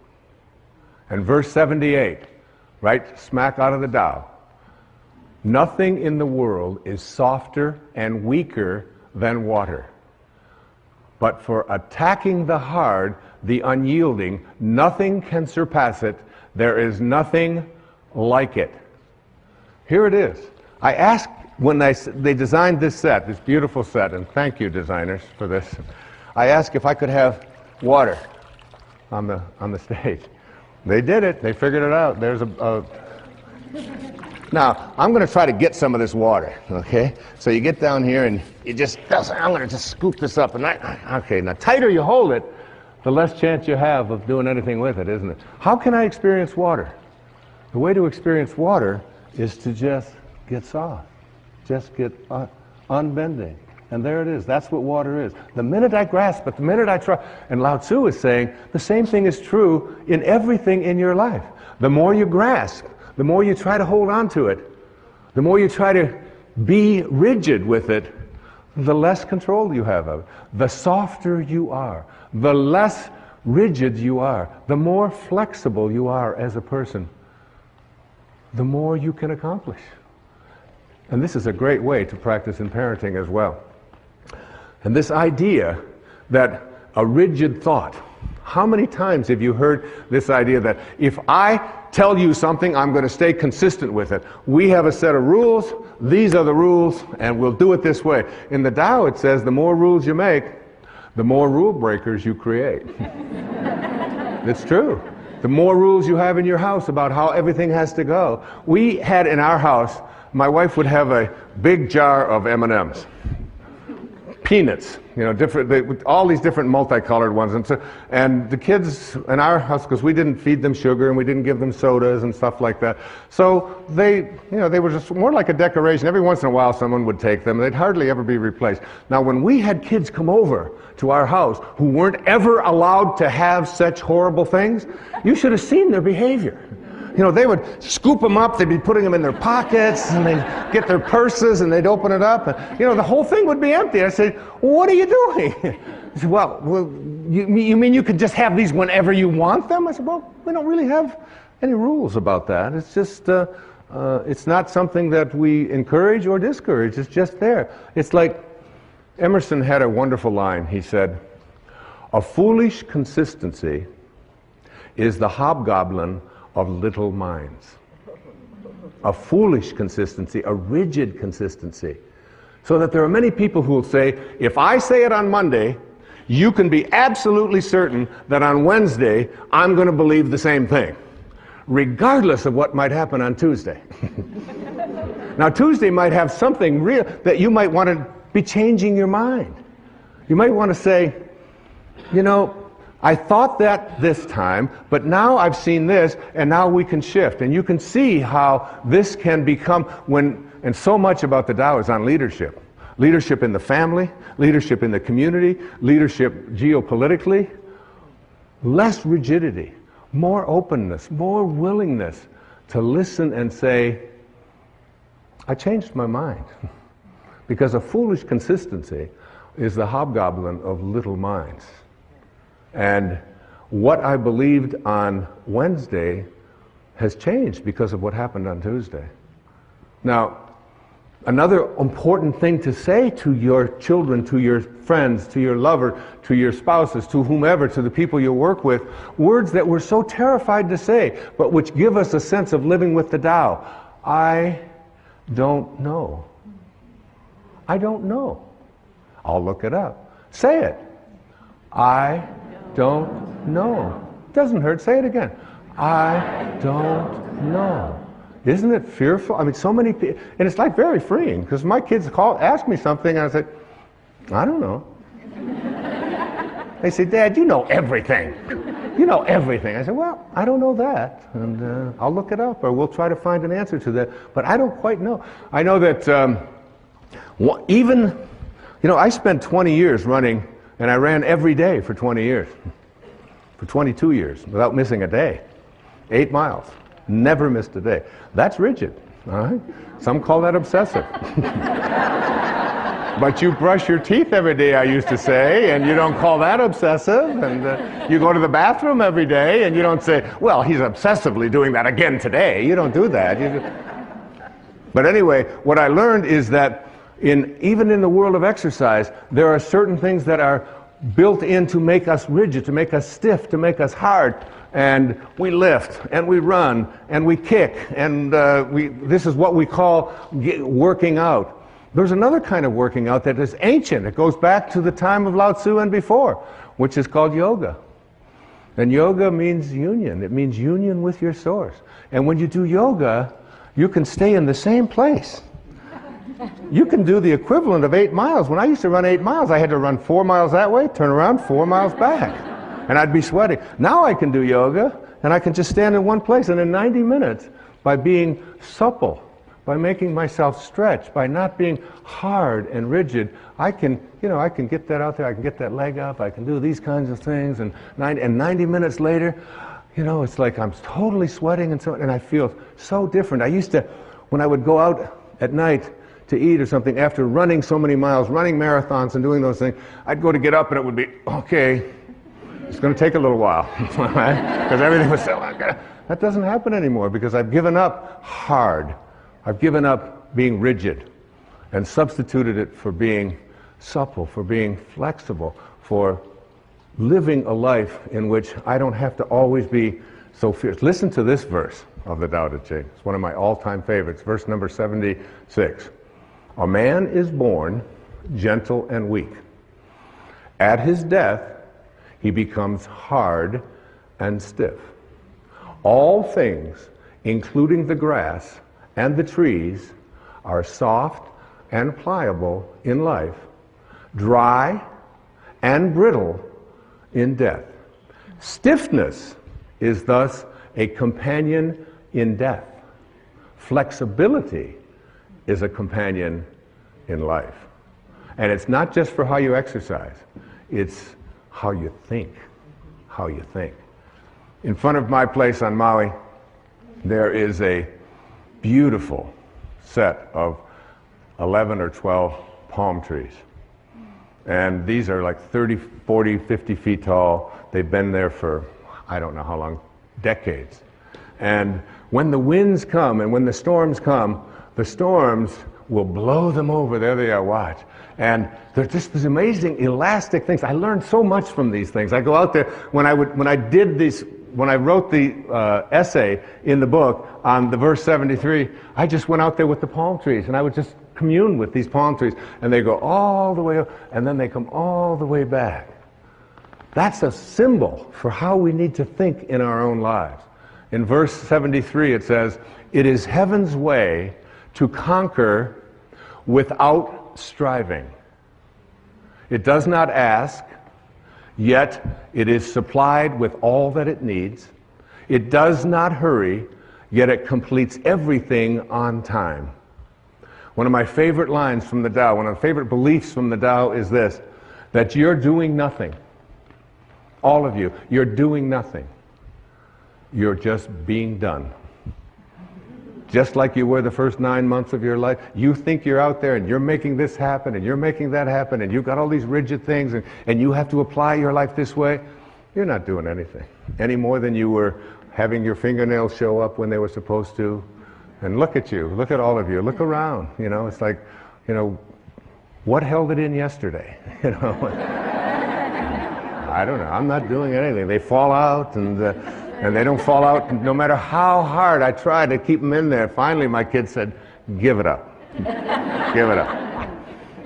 And verse 78, right smack out of the Tao. Nothing in the world is softer and weaker than water. But for attacking the hard, the unyielding, nothing can surpass it. There is nothing like it. Here it is. I asked when they designed this set, this beautiful set, and thank you designers for this, I asked if I could have water on the stage. They did it. They figured it out. There's Now, I'm going to try to get some of this water, okay? So you get down here and you just, I'm going to just scoop this up. And okay, now tighter you hold it, the less chance you have of doing anything with it, isn't it? How can I experience water? The way to experience water is to just get soft, just get unbending. And there it is. That's what water is. The minute I grasp it, the minute I try, and Lao Tzu is saying the same thing is true in everything in your life. The more you grasp, the more you try to hold on to it, the more you try to be rigid with it, the less control you have of it. The softer you are, the less rigid you are, the more flexible you are as a person, the more you can accomplish. And this is a great way to practice in parenting as well. And this idea that a rigid thought, how many times have you heard this idea that if I tell you something, I'm going to stay consistent with it? We have a set of rules, these are the rules, and we'll do it this way. In the Tao it says the more rules you make, the more rule breakers you create. It's true. The more rules you have in your house about how everything has to go. We had in our house, my wife would have a big jar of M&Ms. Peanuts, all these different multicolored ones, and the kids in our house, because we didn't feed them sugar and we didn't give them sodas and stuff like that, so they were just more like a decoration. Every once in a while, someone would take them. They'd hardly ever be replaced. Now, when we had kids come over to our house who weren't ever allowed to have such horrible things, you should have seen their behavior. They would scoop them up, they'd be putting them in their pockets, and they'd get their purses, and they'd open it up, and, the whole thing would be empty. I said, well, what are you doing? He said, well, you mean you could just have these whenever you want them? I said, well, we don't really have any rules about that. It's just, it's not something that we encourage or discourage. It's just there. It's like Emerson had a wonderful line. He said, a foolish consistency is the hobgoblin of little minds. A foolish consistency, a rigid consistency. So that there are many people who will say, if I say it on Monday, you can be absolutely certain that on Wednesday, I'm going to believe the same thing, regardless of what might happen on Tuesday. Now, Tuesday might have something real that you might want to be changing your mind. You might want to say, I thought that this time, but now I've seen this, and now we can shift. And you can see how this can become and so much about the Tao is on leadership. Leadership in the family, leadership in the community, leadership geopolitically. Less rigidity, more openness, more willingness to listen and say, I changed my mind. Because a foolish consistency is the hobgoblin of little minds. And what I believed on Wednesday has changed because of what happened on Tuesday. Now, another important thing to say to your children, to your friends, to your lover, to your spouses, to whomever, to the people you work with, words that we're so terrified to say, but which give us a sense of living with the Tao. I don't know. I don't know. I'll look it up. Say it. I don't know. Doesn't hurt. Say it again. I don't know. Isn't it fearful? I mean, so many people, and it's like very freeing, because my kids ask me something, and I say, I don't know. They say, Dad, you know everything. You know everything. I say, well, I don't know that, and I'll look it up, or we'll try to find an answer to that, but I don't quite know. I know that I spent 20 years running, and I ran every day for 20 years, for 22 years, without missing a day. 8 miles. Never missed a day. That's rigid, all right? Some call that obsessive. But you brush your teeth every day, I used to say, and you don't call that obsessive. And you go to the bathroom every day, and you don't say, well, he's obsessively doing that again today. You don't do that. But anyway, what I learned is that even in the world of exercise, there are certain things that are built in to make us rigid, to make us stiff, to make us hard. And we lift, and we run, and we kick, and this is what we call working out. There's another kind of working out that is ancient. It goes back to the time of Lao Tzu and before, which is called yoga. And yoga means union. It means union with your source. And when you do yoga, you can stay in the same place. You can do the equivalent of 8 miles. When I used to run 8 miles, I had to run 4 miles that way, turn around, 4 miles back. And I'd be sweating. Now I can do yoga, and I can just stand in one place. And in 90 minutes, by being supple, by making myself stretch, by not being hard and rigid, I can get that out there. I can get that leg up. I can do these kinds of things. And 90 minutes later, it's like I'm totally sweating and I feel so different. I used to, when I would go out at night to eat or something, after running so many miles, running marathons and doing those things, I'd go to get up and it would be, okay, it's going to take a little while, right? Because everything was so, that doesn't happen anymore because I've given up hard. I've given up being rigid and substituted it for being supple, for being flexible, for living a life in which I don't have to always be so fierce. Listen to this verse of the Tao Te Ching. It's one of my all-time favorites, verse number 76. A man is born gentle and weak. At his death, he becomes hard and stiff. All things, including the grass and the trees, are soft and pliable in life, dry and brittle in death. Stiffness is thus a companion in death. Flexibility is a companion in life. And it's not just for how you exercise, it's how you think. How you think. In front of my place on Maui, there is a beautiful set of 11 or 12 palm trees. And these are like 30, 40, 50 feet tall. They've been there for, I don't know how long, decades. And when the winds come and when the storms come, the storms will blow them over. There they are, watch. And they're just these amazing elastic things. I learned so much from these things. I go out there, when I wrote the essay in the book on the verse 73, I just went out there with the palm trees and I would just commune with these palm trees, and they go all the way up and then they come all the way back. That's a symbol for how we need to think in our own lives. In verse 73 it says, "It is heaven's way to conquer without striving. It does not ask, yet it is supplied with all that it needs. It does not hurry, yet it completes everything on time." One of my favorite lines from the Tao, one of my favorite beliefs from the Tao is this, that you're doing nothing. All of you, you're doing nothing. You're just being done. Just like you were the first 9 months of your life. You think you're out there and you're making this happen and you're making that happen and you've got all these rigid things and you have to apply your life this way. You're not doing anything. Any more than you were having your fingernails show up when they were supposed to. And look at you, look at all of you, look around, you know, it's like, you know, what held it in yesterday, you know? I don't know, I'm not doing anything. They fall out and they don't fall out no matter how hard I try to keep them in there. Finally my kid said, give it up, give it up.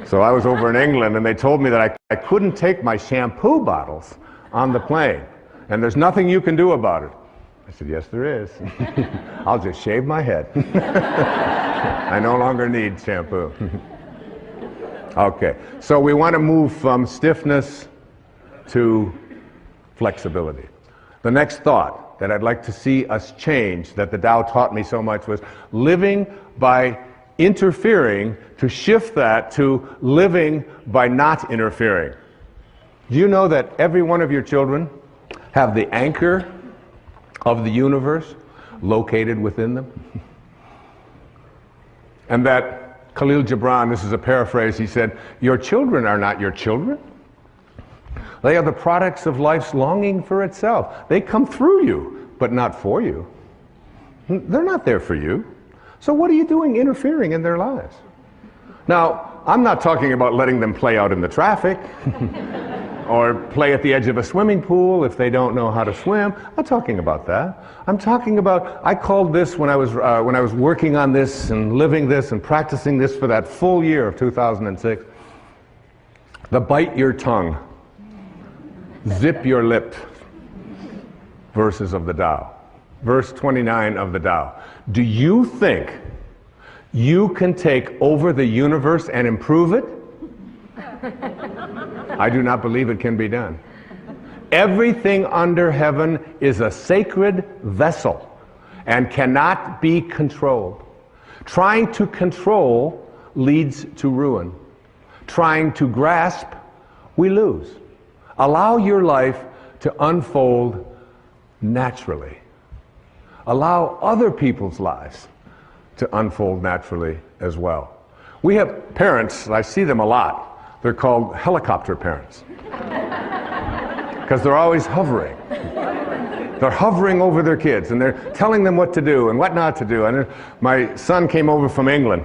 So I was over in England and they told me that I couldn't take my shampoo bottles on the plane and there's nothing you can do about it. I said, yes, there is. I'll just shave my head. I no longer need shampoo. Okay, so we want to move from stiffness to flexibility. The next thought that I'd like to see us change, that the Tao taught me so much, was living by interfering, to shift that to living by not interfering. Do you know that every one of your children have the anchor of the universe located within them? And that Khalil Gibran, this is a paraphrase, he said, your children are not your children. They are the products of life's longing for itself. They come through you, but not for you. They're not there for you. So what are you doing interfering in their lives? Now, I'm not talking about letting them play out in the traffic or play at the edge of a swimming pool if they don't know how to swim. I'm not talking about that. I'm talking about, I called this when I was working on this and living this and practicing this for that full year of 2006, the bite your tongue, zip your lip verses of the Tao. Verse 29 of the Tao. Do you think you can take over the universe and improve it? I do not believe it can be done. Everything under heaven is a sacred vessel and cannot be controlled. Trying to control leads to ruin. Trying to grasp, we lose. Allow your life to unfold naturally. Allow other people's lives to unfold naturally as well. We have parents, I see them a lot. They're called helicopter parents. Because they're always hovering. They're hovering over their kids, and they're telling them what to do and what not to do. And my son came over from England,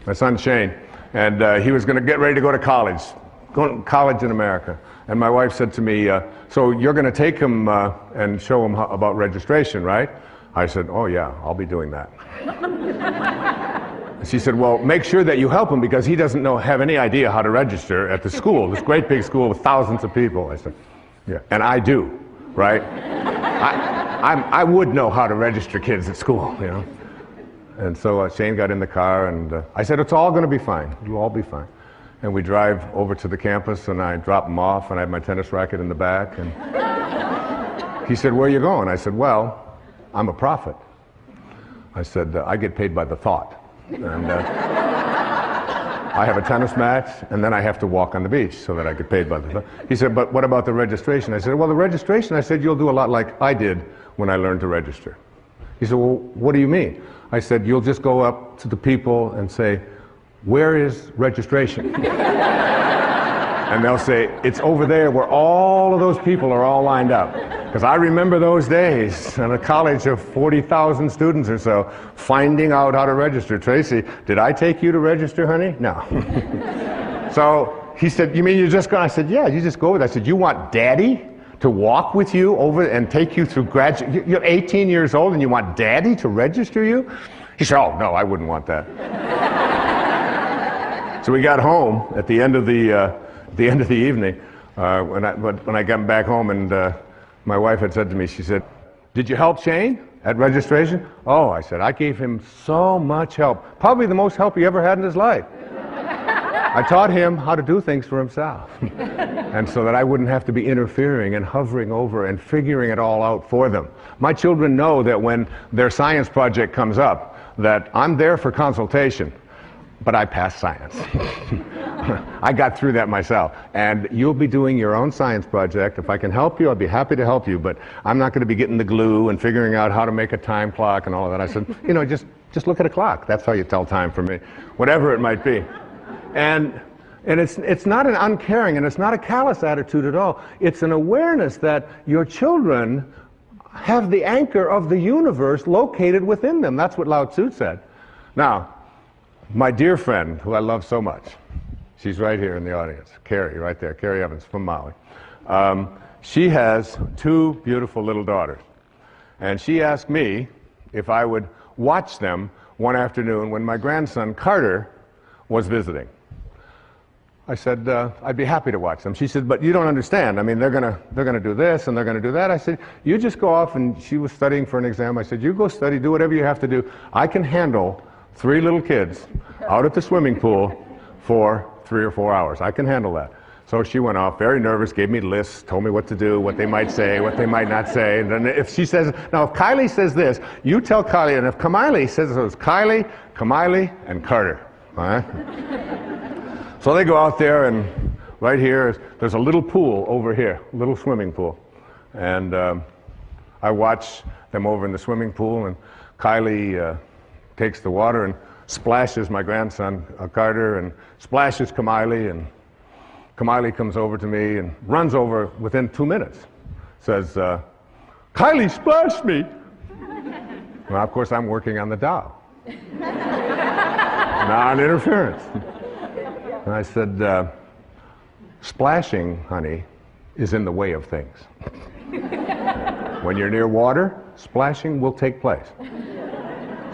my son Shane, and he was going to get ready to go to college, in America. And my wife said to me, so you're going to take him and show him about registration, right? I said, oh yeah, I'll be doing that. She said, well, make sure that you help him because he doesn't have any idea how to register at the school, this great big school with thousands of people. I said, yeah, and I do, right? I would know how to register kids at school, you know. And so Shane got in the car, and I said, it's all going to be fine. It'll all be fine. And we drive over to the campus, and I drop him off, and I have my tennis racket in the back. And he said, where are you going? I said, well, I'm a prophet. I said, I get paid by the thought. And I have a tennis match, and then I have to walk on the beach so that I get paid by the thought. He said, but what about the registration? I said, well, the registration, I said, you'll do a lot like I did when I learned to register. He said, well, what do you mean? I said, you'll just go up to the people and say, where is registration? And they'll say, it's over there where all of those people are all lined up. Because I remember those days in a college of 40,000 students or so, finding out how to register. Tracy, did I take you to register, honey? No. So he said, you mean you're just going? I said, yeah, you just go with it. I said, you want Daddy to walk with you over and take you through graduate? You're 18 years old and you want Daddy to register you? He said, oh, no, I wouldn't want that. So we got home at the end of the evening, when I got back home, and my wife had said to me, she said, did you help Shane at registration? Oh, I said, I gave him so much help. Probably the most help he ever had in his life. I taught him how to do things for himself. And so that I wouldn't have to be interfering and hovering over and figuring it all out for them. My children know that when their science project comes up, that I'm there for consultation, but I pass science. I got through that myself. And you'll be doing your own science project. If I can help you, I'll be happy to help you, but I'm not going to be getting the glue and figuring out how to make a time clock and all of that. I said, you know, just look at a clock. That's how you tell time for me, whatever it might be. And it's not an uncaring, and it's not a callous attitude at all. It's an awareness that your children have the anchor of the universe located within them. That's what Lao Tzu said. Now, my dear friend, who I love so much, she's right here in the audience, Carrie, right there, Carrie Evans from Maui. She has two beautiful little daughters. And she asked me if I would watch them one afternoon when my grandson, Carter, was visiting. I said, I'd be happy to watch them. She said, but you don't understand. I mean, they're gonna do this and they're gonna do that. I said, you just go off, and she was studying for an exam. I said, you go study, do whatever you have to do. I can handle 3 little kids out at the swimming pool for 3 or 4 hours. I can handle that. So she went off, very nervous, gave me lists, told me what to do, what they might say, what they might not say. And then if she says, now if Kylie says this, you tell Kylie, and if Kamiley says it was Kylie, Kamiley, and Carter. All right? So they go out there, and right here, there's a little pool over here, a little swimming pool. And I watch them over in the swimming pool, and Kylie takes the water and splashes my grandson, Carter, and splashes Kamiley, and Kamiley comes over to me and runs over within 2 minutes. Says, Kylie splashed me. Well, of course, I'm working on the Tao. Non-interference. And I said, splashing, honey, is in the way of things. When you're near water, splashing will take place.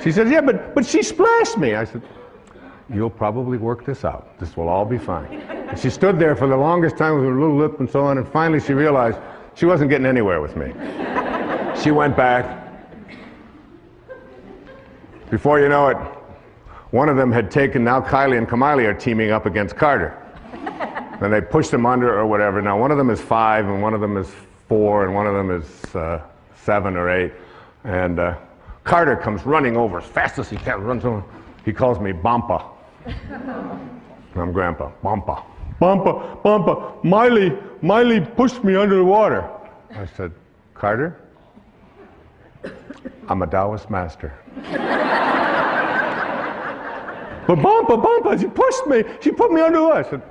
She said, yeah, but she splashed me. I said, you'll probably work this out. This will all be fine. And she stood there for the longest time with her little lip and so on, and finally she realized she wasn't getting anywhere with me. She went back. Before you know it, one of them had taken, now Kylie and Kamiley are teaming up against Carter. And they pushed him under or whatever. Now one of them is 5, and one of them is 4, and one of them is 7 or 8. And Carter comes running over as fast as he can, runs over. He calls me Bampa. I'm Grandpa. Bampa. Bampa, Bampa, Miley pushed me under the water. I said, Carter, I'm a Taoist master. Ba-bumpa, she pushed me. She put me under the bus.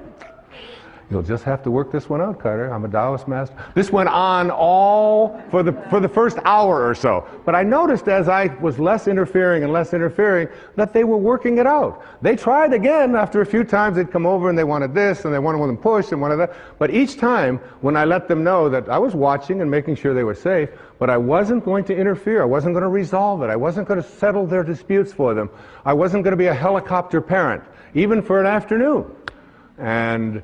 You'll just have to work this one out, Carter. I'm a Taoist master. This went on all for the first hour or so. But I noticed as I was less interfering that they were working it out. They tried again after a few times. They'd come over and they wanted this and they wanted them pushed and wanted that. But each time when I let them know that I was watching and making sure they were safe, but I wasn't going to interfere. I wasn't going to resolve it. I wasn't going to settle their disputes for them. I wasn't going to be a helicopter parent, even for an afternoon. And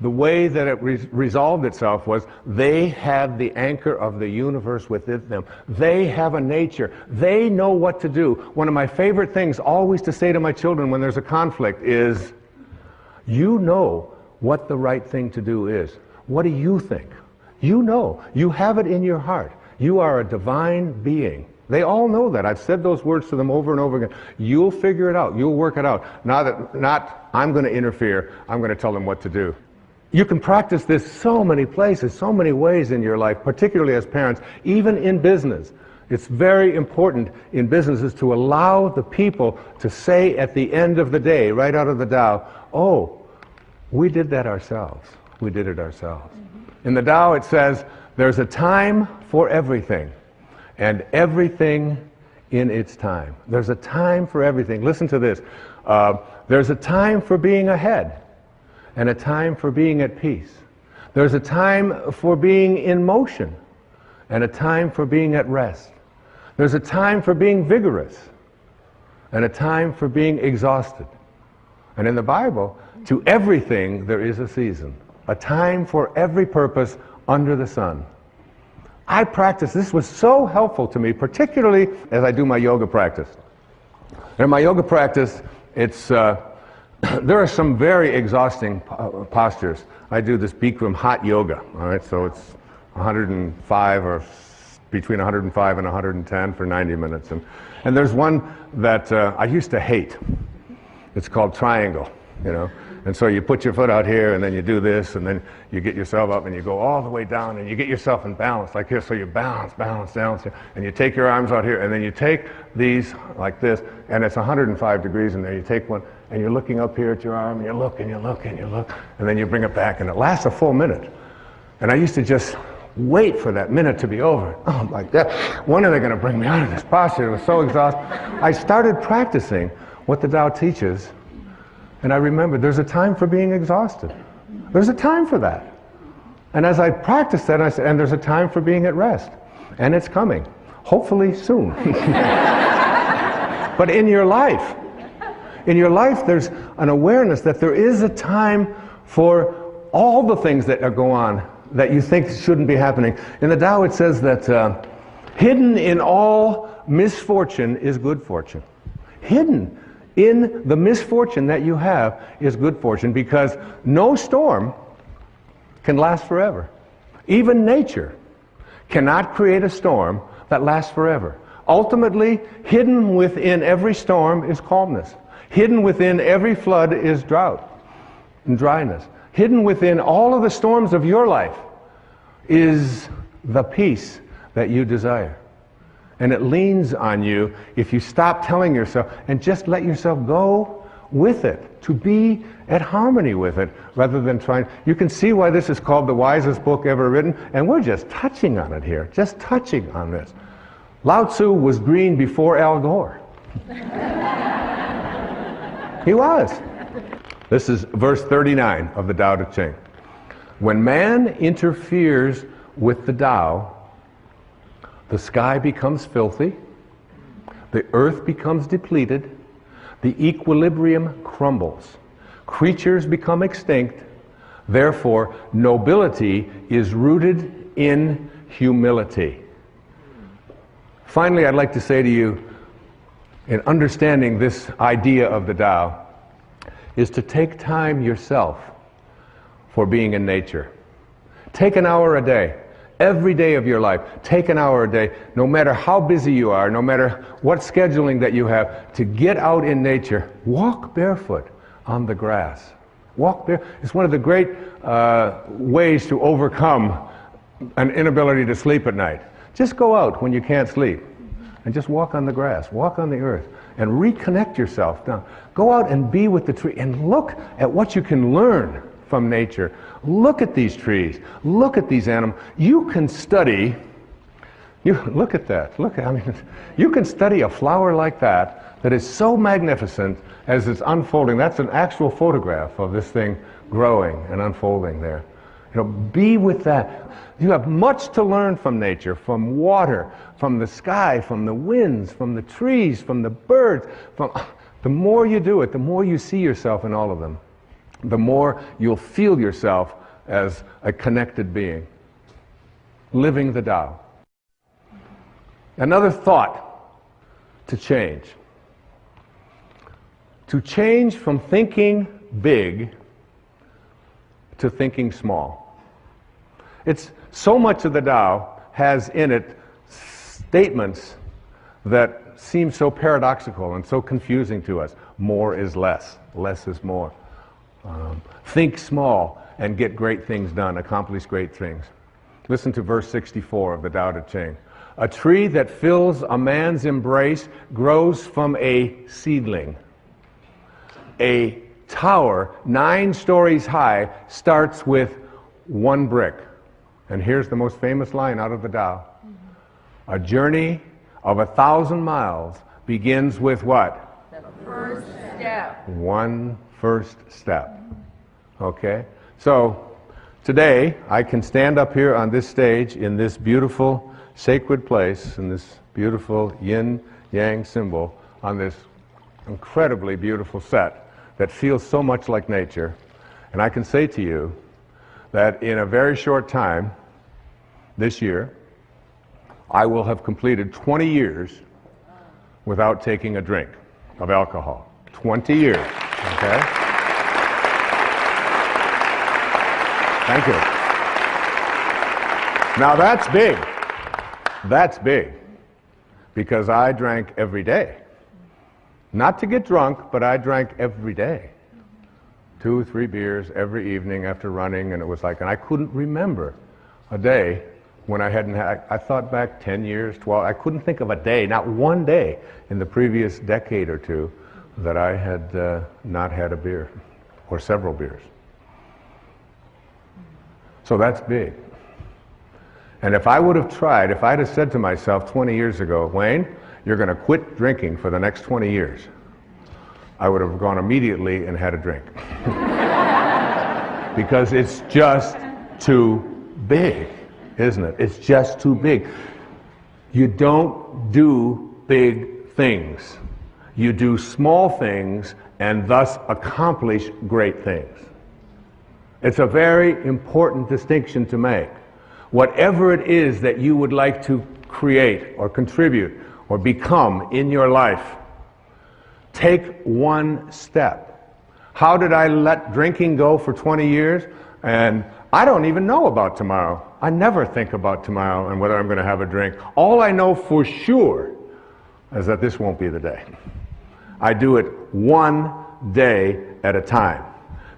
the way that it resolved itself was they had the anchor of the universe within them. They have a nature. They know what to do. One of my favorite things always to say to my children when there's a conflict is, you know what the right thing to do is. What do you think? You know. You have it in your heart. You are a divine being. They all know that. I've said those words to them over and over again. You'll figure it out. You'll work it out. Not I'm going to interfere. I'm going to tell them what to do. You can practice this so many places, so many ways in your life, particularly as parents, even in business. It's very important in businesses to allow the people to say at the end of the day, right out of the Tao, oh, we did that ourselves. We did it ourselves. In the Tao it says, there's a time for everything, and everything in its time. There's a time for everything. Listen to this. There's a time for being ahead, and a time for being at peace. There's a time for being in motion, and a time for being at rest. There's a time for being vigorous, and a time for being exhausted. And in the Bible, to everything there is a season, a time for every purpose under the sun. I practice, this was so helpful to me, particularly as I do my yoga practice. In my yoga practice, it's there are some very exhausting postures. I do this Bikram hot yoga, all right? So it's 105 or between 105 and 110 for 90 minutes. And there's one that I used to hate. It's called triangle, you know? And so you put your foot out here, and then you do this, and then you get yourself up, and you go all the way down, and you get yourself in balance like this. So you balance, and you take your arms out here, and then you take these like this, and it's 105 degrees in there. You take one, and you're looking up here at your arm, and you look, and you look, and you look, and then you bring it back, and it lasts a full minute. And I used to just wait for that minute to be over. Oh, I'm like that. When are they going to bring me out of this posture? It was so exhausting. I started practicing what the Tao teaches. And I remembered there's a time for being exhausted. There's a time for that. And as I practiced that, I said, and there's a time for being at rest. And it's coming. Hopefully soon. But in your life, there's an awareness that there is a time for all the things that go on that you think shouldn't be happening. In the Tao it says that hidden in all misfortune is good fortune. Hidden in the misfortune that you have is good fortune, because no storm can last forever. Even nature cannot create a storm that lasts forever. Ultimately, hidden within every storm is calmness. Hidden within every flood is drought and dryness. Hidden within all of the storms of your life is the peace that you desire. And it leans on you if you stop telling yourself and just let yourself go with it, to be at harmony with it, rather than trying. You can see why this is called the wisest book ever written, and we're just touching on it here, just touching on this. Lao Tzu was green before Al Gore. He was. This is verse 39 of the Tao Te Ching. When man interferes with the Tao, the sky becomes filthy, the earth becomes depleted, the equilibrium crumbles, creatures become extinct, therefore nobility is rooted in humility. Finally, I'd like to say to you, in understanding this idea of the Tao, is to take time yourself for being in nature. Take an hour a day. Every day of your life, take an hour a day, no matter how busy you are, no matter what scheduling that you have, to get out in nature. Walk barefoot on the grass. Walk barefoot. It's one of the great ways to overcome an inability to sleep at night. Just go out when you can't sleep and just walk on the grass, walk on the earth, and reconnect yourself down. Go out and be with the tree and look at what you can learn from nature. Look at these trees. Look at these animals. You can study. Look at that. You can study a flower like that is so magnificent as it's unfolding. That's an actual photograph of this thing growing and unfolding there. Be with that. You have much to learn from nature, from water, from the sky, from the winds, from the trees, from the birds. The more you do it, the more you see yourself in all of them. The more you'll feel yourself as a connected being, living the Tao. Another thought to change. To change from thinking big to thinking small. It's so much of the Tao has in it statements that seem so paradoxical and so confusing to us. More is less. Less is more. Think small and get great things done, accomplish great things. Listen to verse 64 of the Tao Te Ching. A tree that fills a man's embrace grows from a seedling. A tower 9 stories high starts with 1 brick. And here's the most famous line out of the Tao. A journey of 1,000 miles begins with what? The first step. 1 first step. Okay? So, today, I can stand up here on this stage in this beautiful sacred place, in this beautiful yin-yang symbol, on this incredibly beautiful set that feels so much like nature. And I can say to you that in a very short time, this year, I will have completed 20 years without taking a drink of alcohol. 20 years, okay? Thank you. Now that's big. That's big. Because I drank every day. Not to get drunk, but I drank every day. 2 or 3 beers every evening after running, and it was like, and I couldn't remember a day when I hadn't had, I thought back 10 years, 12, I couldn't think of a day, not one day in the previous decade or two that I had not had a beer, or several beers. So that's big. And if I would have tried, if I'd have said to myself 20 years ago, Wayne, you're going to quit drinking for the next 20 years, I would have gone immediately and had a drink. Because it's just too big, isn't it? It's just too big. You don't do big things. You do small things and thus accomplish great things. It's a very important distinction to make. Whatever it is that you would like to create or contribute or become in your life, take 1 step. How did I let drinking go for 20 years? And I don't even know about tomorrow. I never think about tomorrow and whether I'm going to have a drink. All I know for sure is that this won't be the day. I do it 1 day at a time.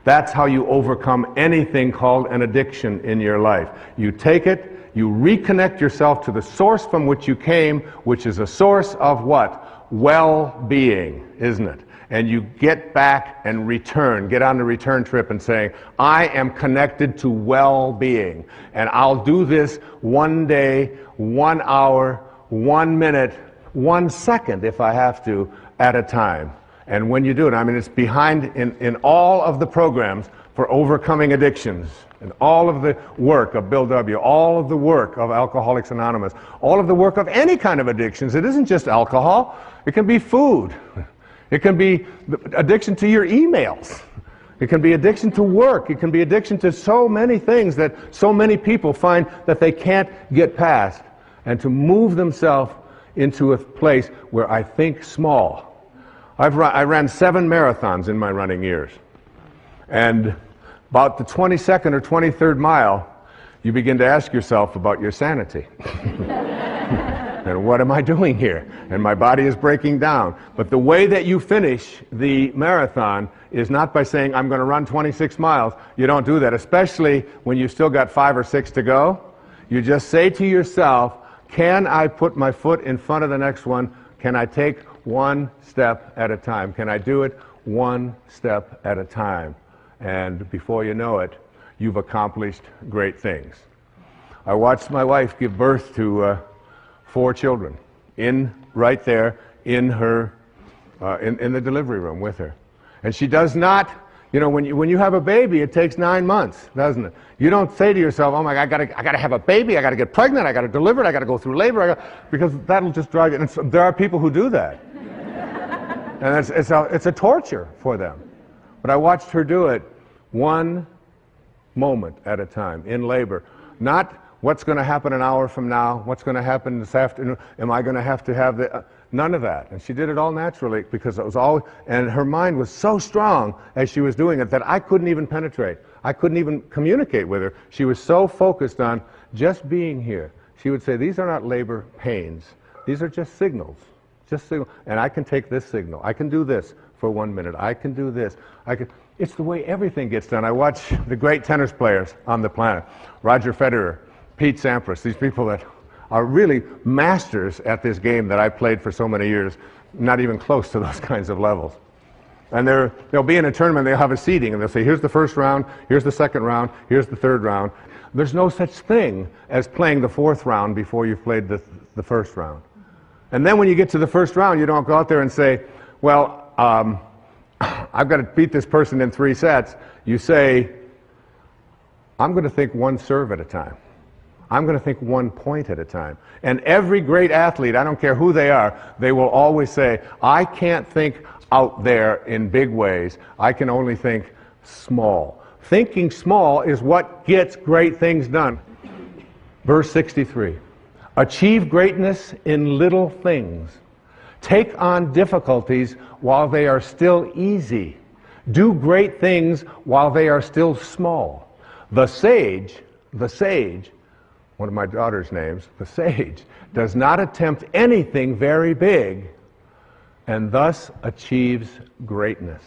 That's how you overcome anything called an addiction in your life. You take it, you reconnect yourself to the source from which you came, which is a source of what? Well-being, isn't it? And you get back and return, get on the return trip and say, I am connected to well-being. And I'll do this 1 day, 1 hour, 1 minute, 1 second if I have to, at a time. And when you do it, I mean, it's behind in all of the programs for overcoming addictions, and all of the work of Bill W., all of the work of Alcoholics Anonymous, all of the work of any kind of addictions. It isn't just alcohol. It can be food. It can be addiction to your emails. It can be addiction to work. It can be addiction to so many things that so many people find that they can't get past. And to move themselves into a place where I think small. I ran 7 marathons in my running years. And about the 22nd or 23rd mile, you begin to ask yourself about your sanity. And what am I doing here? And my body is breaking down. But the way that you finish the marathon is not by saying, I'm going to run 26 miles. You don't do that, especially when you've still got 5 or 6 to go. You just say to yourself, Can I put my foot in front of the next one? Can I take one step at a time? Can I do it one step at a time? And before you know it, you've accomplished great things. I watched my wife give birth to 4 children right there in her in the delivery room with her. And she does not, you know, when you have a baby, it takes 9 months, doesn't it? You don't say to yourself, oh my God, I gotta have a baby, I gotta get pregnant, I gotta deliver it, I gotta go through labor, because that'll just drive you. And there are people who do that. And it's a torture for them. But I watched her do it one moment at a time in labor. Not what's going to happen an hour from now, what's going to happen this afternoon, am I going to have the... none of that. And she did it all naturally because it was all... And her mind was so strong as she was doing it that I couldn't even penetrate. I couldn't even communicate with her. She was so focused on just being here. She would say, these are not labor pains. These are just signals. Just signal. And I can take this signal. I can do this for 1 minute. I can do this. It's the way everything gets done. I watch the great tennis players on the planet. Roger Federer, Pete Sampras, these people that are really masters at this game that I played for so many years, not even close to those kinds of levels. And they'll be in a tournament, they'll have a seeding, and they'll say, here's the first round, here's the second round, here's the third round. There's no such thing as playing the 4th round before you've played the first round. And then when you get to the first round, you don't go out there and say, well, I've got to beat this person in 3 sets. You say, I'm going to think 1 serve at a time. I'm going to think 1 point at a time. And every great athlete, I don't care who they are, they will always say, I can't think out there in big ways. I can only think small. Thinking small is what gets great things done. Verse 63. Achieve greatness in little things. Take on difficulties while they are still easy. Do great things while they are still small. The sage, one of my daughter's names, the sage, does not attempt anything very big and thus achieves greatness.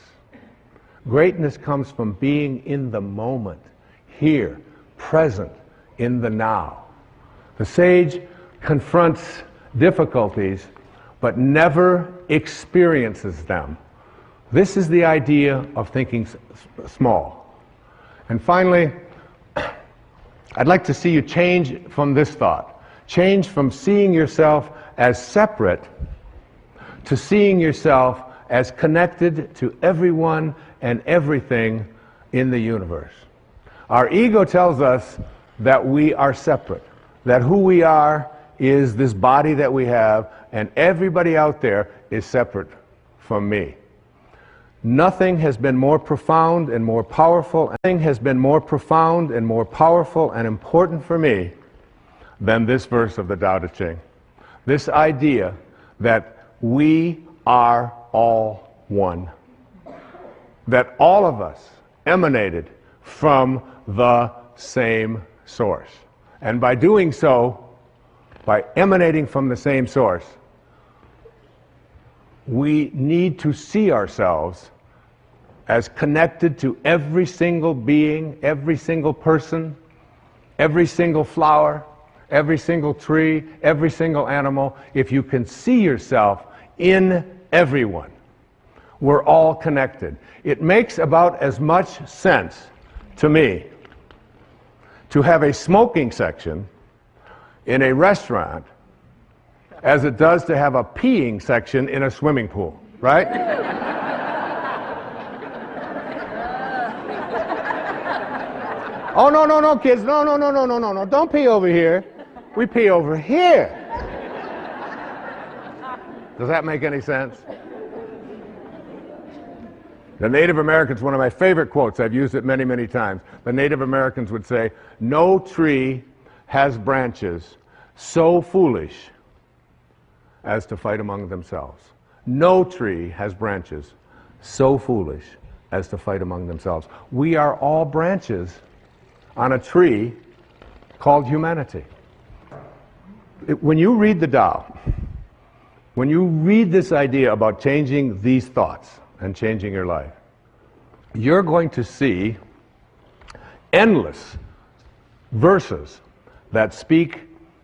Greatness comes from being in the moment, here, present, in the now. The sage confronts difficulties but never experiences them. This is the idea of thinking small. And finally, I'd like to see you change from this thought. Change from seeing yourself as separate to seeing yourself as connected to everyone and everything in the universe. Our ego tells us that we are separate, that who we are is this body that we have, and everybody out there is separate from me. Nothing has been more profound and more powerful, nothing has been more profound and more powerful and important for me than this verse of the Tao Te Ching. This idea that we are all one. That all of us emanated from the same source. And by doing so, by emanating from the same source, we need to see ourselves as connected to every single being, every single person, every single flower, every single tree, every single animal. If you can see yourself in everyone, we're all connected. It makes about as much sense to me to have a smoking section in a restaurant as it does to have a peeing section in a swimming pool, right? Oh, no, kids, no, don't pee over here. We pee over here. Does that make any sense? The Native Americans, one of my favorite quotes, I've used it many, many times. The Native Americans would say, no tree has branches so foolish as to fight among themselves. No tree has branches so foolish as to fight among themselves. We are all branches on a tree called humanity. When you read the Tao, when you read this idea about changing these thoughts and changing your life, you're going to see endless verses that speak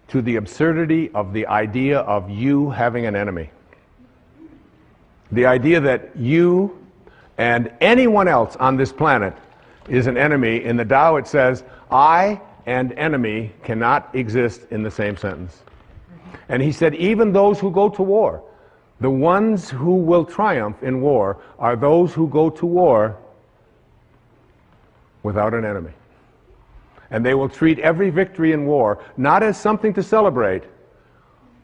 to the absurdity of the idea of you having an enemy. The idea that you and anyone else on this planet is an enemy. In the Tao it says, I and enemy cannot exist in the same sentence. And he said, even those who go to war, the ones who will triumph in war are those who go to war without an enemy. And they will treat every victory in war not as something to celebrate,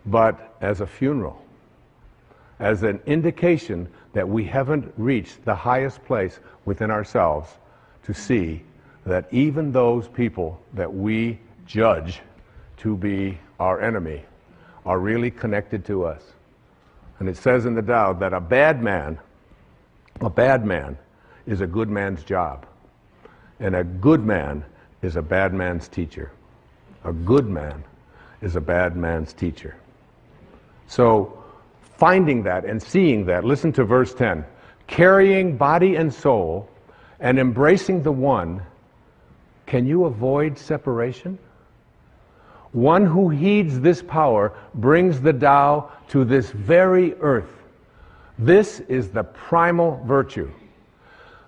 but as a funeral, as an indication that we haven't reached the highest place within ourselves to see that even those people that we judge to be our enemy are really connected to us. And it says in the Tao that a bad man is a good man's job, and a good man is a bad man's teacher. A good man is a bad man's teacher. So finding that and seeing that, listen to verse 10. Carrying body and soul and embracing the one, can you avoid separation? One who heeds this power brings the Tao to this very earth. This is the primal virtue.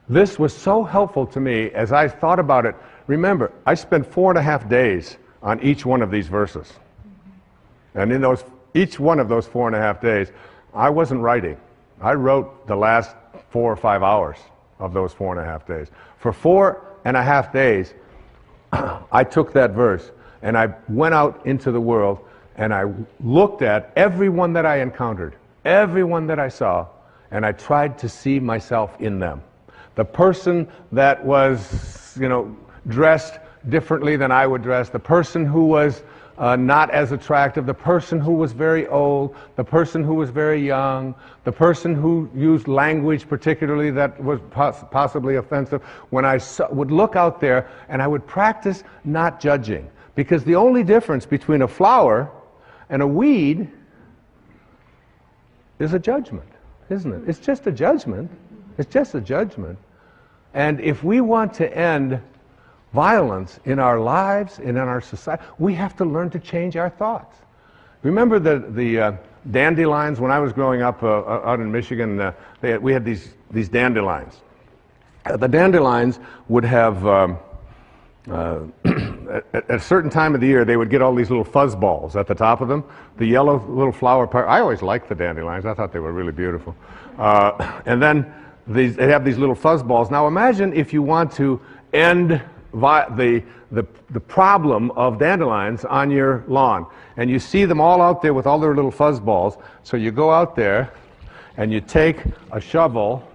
This was so helpful to me as I thought about it. Remember, I spent 4.5 days on each one of these verses. And in each one of those 4.5 days, I wasn't writing. I wrote the last 4 or 5 hours of those 4.5 days. For 4.5 days, I took that verse and I went out into the world and I looked at everyone that I encountered, everyone that I saw, and I tried to see myself in them. The person that was, dressed differently than I would dress, the person who was not as attractive, the person who was very old, the person who was very young, the person who used language particularly that was possibly offensive. When I would look out there and I would practice not judging, because the only difference between a flower and a weed is a judgment, isn't it? It's just a judgment. It's just a judgment. And if we want to end violence in our lives and in our society, we have to learn to change our thoughts. Remember the dandelions? When I was growing up out in Michigan, we had these dandelions. The dandelions would have, at a certain time of the year, they would get all these little fuzz balls at the top of them. The yellow little flower part. I always liked the dandelions. I thought they were really beautiful. And then they have these little fuzz balls. Now imagine if you want to end the problem of dandelions on your lawn, and you see them all out there with all their little fuzz balls. So you go out there and you take a shovel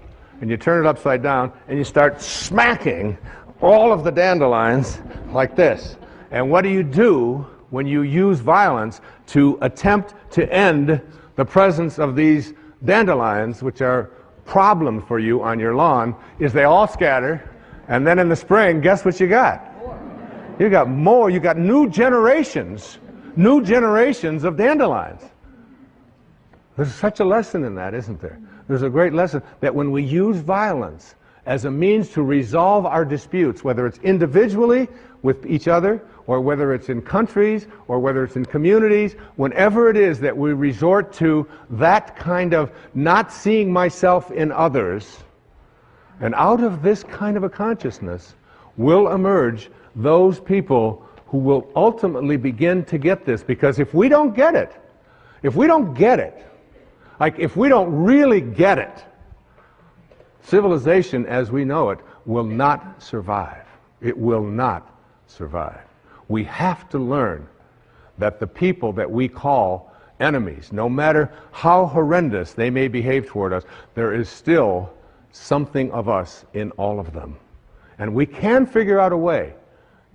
and you turn it upside down and you start smacking all of the dandelions like this. And what do you do when you use violence to attempt to end the presence of these dandelions, which are problem for you on your lawn? Is they all scatter. And then in the spring, guess what you got? You got more. You got new generations of dandelions. There's such a lesson in that, isn't there? There's a great lesson that when we use violence as a means to resolve our disputes, whether it's individually with each other, or whether it's in countries, or whether it's in communities, whenever it is that we resort to that kind of not seeing myself in others, and out of this kind of a consciousness will emerge those people who will ultimately begin to get this. Because if we don't get it, like if we don't really get it, civilization as we know it will not survive. It will not survive. We have to learn that the people that we call enemies, no matter how horrendous they may behave toward us, there is still something of us in all of them. And we can figure out a way.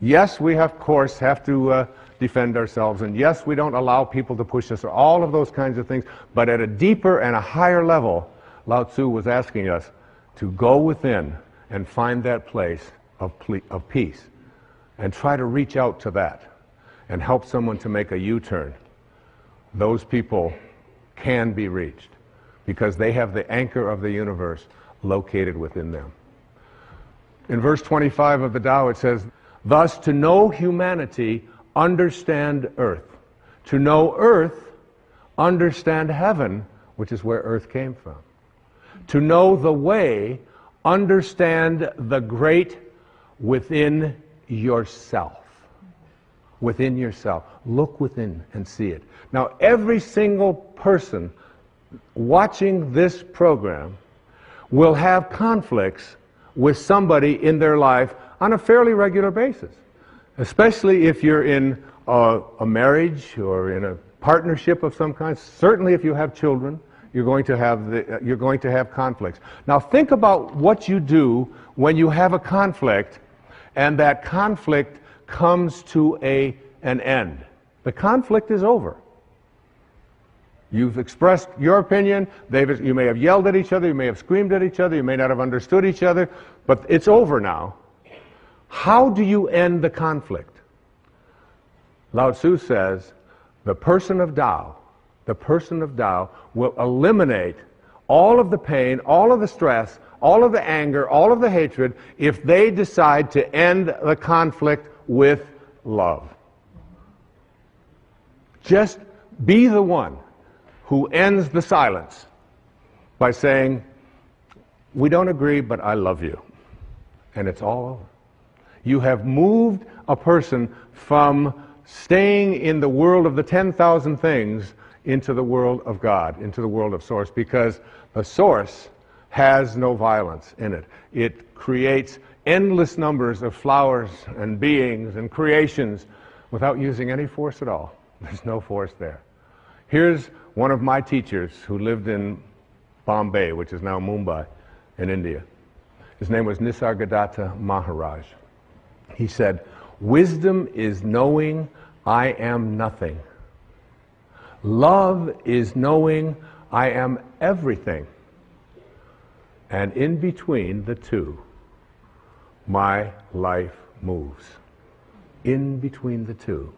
Yes, we of course have to defend ourselves, and yes, we don't allow people to push us, or all of those kinds of things, but at a deeper and a higher level, Lao Tzu was asking us to go within and find that place of peace, and try to reach out to that, and help someone to make a U-turn. Those people can be reached, because they have the anchor of the universe located within them. In verse 25 of the Tao it says, thus to know humanity, understand earth. To know earth, understand heaven, which is where earth came from. To know the way, understand the great within yourself. Within yourself. Look within and see it. Now, every single person watching this program will have conflicts with somebody in their life on a fairly regular basis. Especially if you're in a marriage or in a partnership of some kind. Certainly if you have children, you're going to have conflicts. Now think about what you do when you have a conflict and that conflict comes to an end. The conflict is over. You've expressed your opinion. You may have yelled at each other, you may have screamed at each other, you may not have understood each other, but it's over now. How do you end the conflict? Lao Tzu says, the person of Tao will eliminate all of the pain, all of the stress, all of the anger, all of the hatred, if they decide to end the conflict with love. Just be the one who ends the silence by saying, we don't agree, but I love you. And it's all over. You have moved a person from staying in the world of the 10,000 things into the world of God, into the world of Source, because the Source has no violence in it. It creates endless numbers of flowers and beings and creations without using any force at all. There's no force there. Here's one of my teachers who lived in Bombay, which is now Mumbai, in India. His name was Nisargadatta Maharaj. He said, wisdom is knowing I am nothing. Love is knowing I am everything. And in between the two, my life moves. In between the two.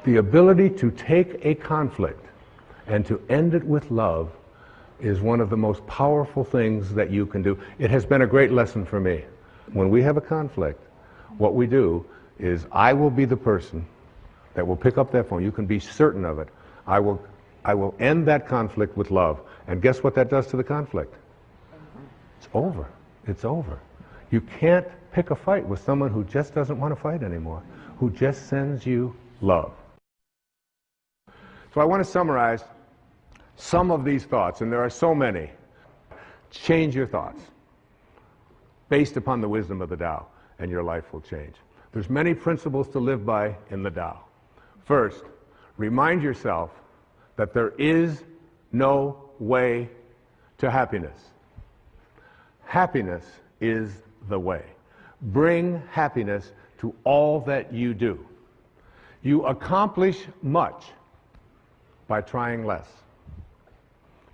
The ability to take a conflict and to end it with love is one of the most powerful things that you can do. It has been a great lesson for me. When we have a conflict, what we do is I will be the person that will pick up that phone. You can be certain of it. I will end that conflict with love. And guess what that does to the conflict? It's over. It's over. You can't pick a fight with someone who just doesn't want to fight anymore, who just sends you love. So I want to summarize some of these thoughts, and there are so many. Change your thoughts based upon the wisdom of the Tao, and your life will change. There's many principles to live by in the Tao. First, remind yourself that there is no way to happiness. Happiness is the way. Bring happiness to all that you do. You accomplish much by trying less.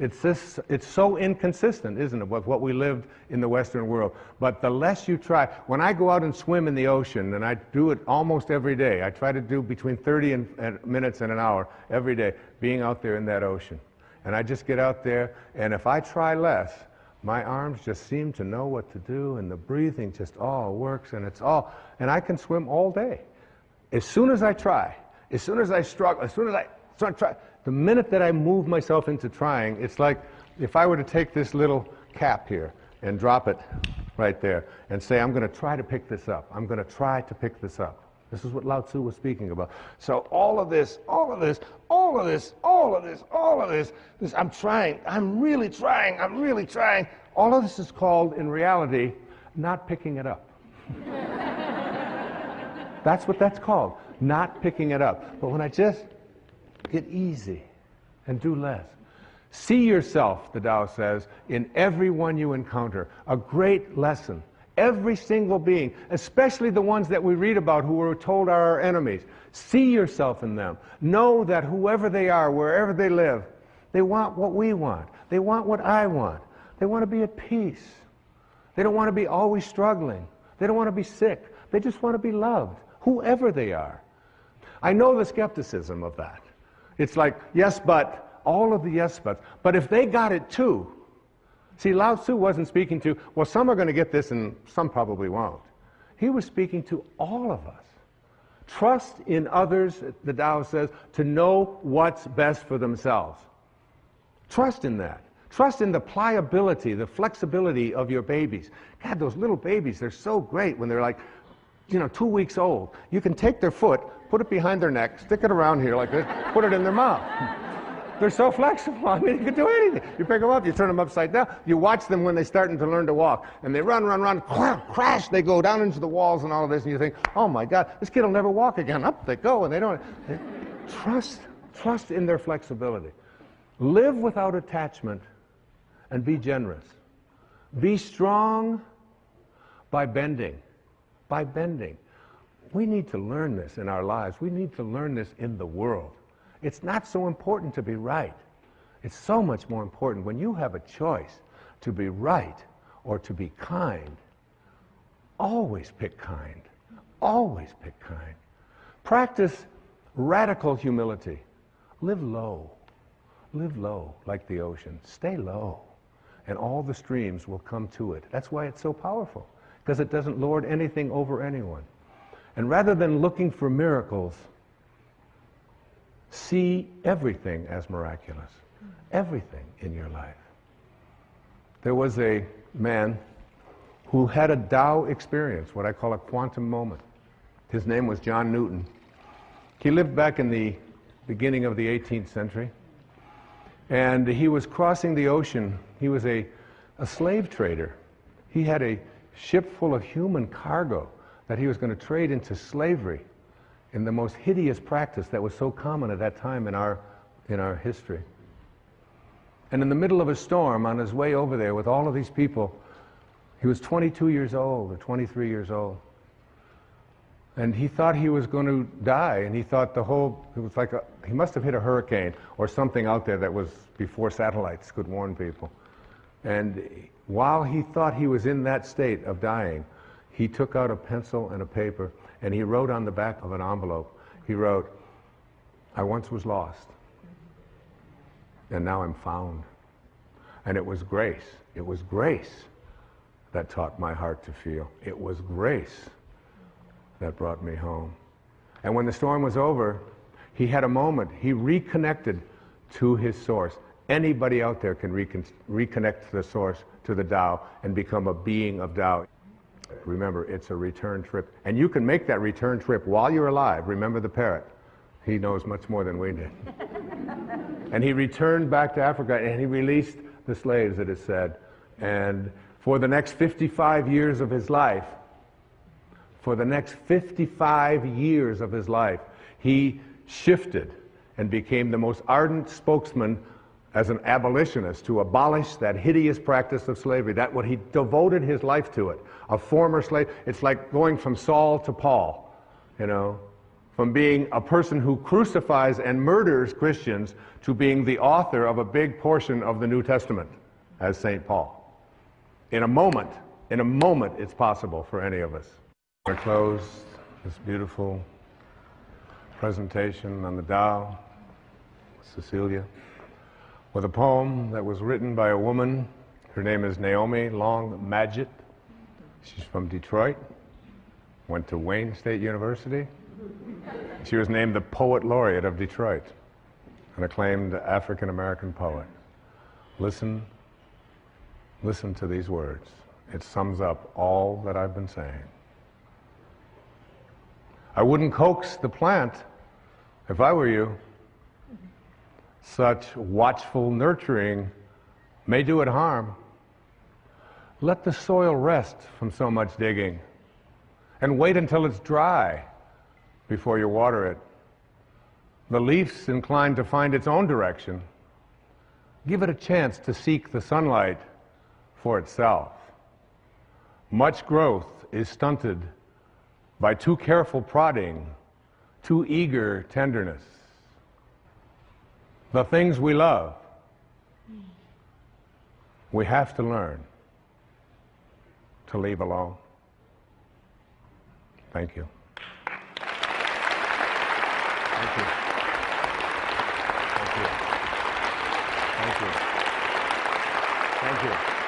It's so inconsistent, isn't it, with what we lived in the Western world. But the less you try, when I go out and swim in the ocean, and I do it almost every day, I try to do between 30 minutes and an hour every day, being out there in that ocean. And I just get out there, and if I try less, my arms just seem to know what to do, and the breathing just all works, and I can swim all day. As soon as I try, as soon as I struggle, as soon as I start trying, the minute that I move myself into trying, it's like if I were to take this little cap here and drop it right there and say, I'm going to try to pick this up. I'm going to try to pick this up. This is what Lao Tzu was speaking about. So all of this, I'm trying, I'm really trying. All of this is called, in reality, not picking it up. That's what that's called, not picking it up. But when I just get easy and do less. See yourself, the Tao says, in everyone you encounter. A great lesson. Every single being, especially the ones that we read about who we're told are our enemies. See yourself in them. Know that whoever they are, wherever they live, they want what we want. They want what I want. They want to be at peace. They don't want to be always struggling. They don't want to be sick. They just want to be loved, whoever they are. I know the skepticism of that. It's like, yes, but, all of the yes, buts. But if they got it too, see, Lao Tzu wasn't speaking to, well, some are going to get this and some probably won't. He was speaking to all of us. Trust in others, the Tao says, to know what's best for themselves. Trust in that. Trust in the pliability, the flexibility of your babies. God, those little babies, they're so great when they're like, 2 weeks old. You can take their foot, put it behind their neck, stick it around here like this, put it in their mouth. They're so flexible. I mean, you can do anything. You pick them up, you turn them upside down. You watch them when they're starting to learn to walk. And they run, crash, they go down into the walls and all of this. And you think, oh my God, this kid will never walk again. Up they go, and they don't. Trust in their flexibility. Live without attachment and be generous. Be strong by bending. By bending. We need to learn this in our lives. We need to learn this in the world. It's not so important to be right. It's so much more important when you have a choice to be right or to be kind. Always pick kind. Always pick kind. Practice radical humility. Live low. Live low like the ocean. Stay low. And all the streams will come to it. That's why it's so powerful, because it doesn't lord anything over anyone. And rather than looking for miracles, see everything as miraculous. Everything in your life. There was a man who had a Tao experience, what I call a quantum moment. His name was John Newton. He lived back in the beginning of the 18th century. And he was crossing the ocean. He was a slave trader. He had a ship full of human cargo that he was going to trade into slavery in the most hideous practice that was so common at that time in our history. And in the middle of a storm, on his way over there with all of these people, he was 22 years old or 23 years old. And he thought he was going to die, and he thought it was like he must have hit a hurricane or something out there that was before satellites could warn people. And while he thought he was in that state of dying, he took out a pencil and a paper, and he wrote on the back of an envelope, he wrote, "I once was lost, and now I'm found." And it was grace. It was grace that taught my heart to feel. It was grace that brought me home. And when the storm was over, he had a moment. He reconnected to his source. Anybody out there can reconnect to the source, to the Tao, and become a being of Tao. Remember, it's a return trip. And you can make that return trip while you're alive. Remember the parrot. He knows much more than we did. And he returned back to Africa, and he released the slaves, it is said. And for the next 55 years of his life, he shifted and became the most ardent spokesman as an abolitionist to abolish that hideous practice of slavery. That's what he devoted his life to it. A former slave, it's like going from Saul to Paul, from being a person who crucifies and murders Christians to being the author of a big portion of the New Testament as St. Paul. In a moment, it's possible for any of us. I close this beautiful presentation on the Tao, Cecilia, with a poem that was written by a woman. Her name is Naomi Long Madgett. She's from Detroit, went to Wayne State University. She was named the Poet Laureate of Detroit, an acclaimed African-American poet. Listen to these words. It sums up all that I've been saying. I wouldn't coax the plant if I were you. Such watchful nurturing may do it harm. Let the soil rest from so much digging, and wait until it's dry before you water it. The leaf's inclined to find its own direction. Give it a chance to seek the sunlight for itself. Much growth is stunted by too careful prodding, too eager tenderness. The things we love, we have to learn to leave alone. Thank you. Thank you. Thank you. Thank you. Thank you.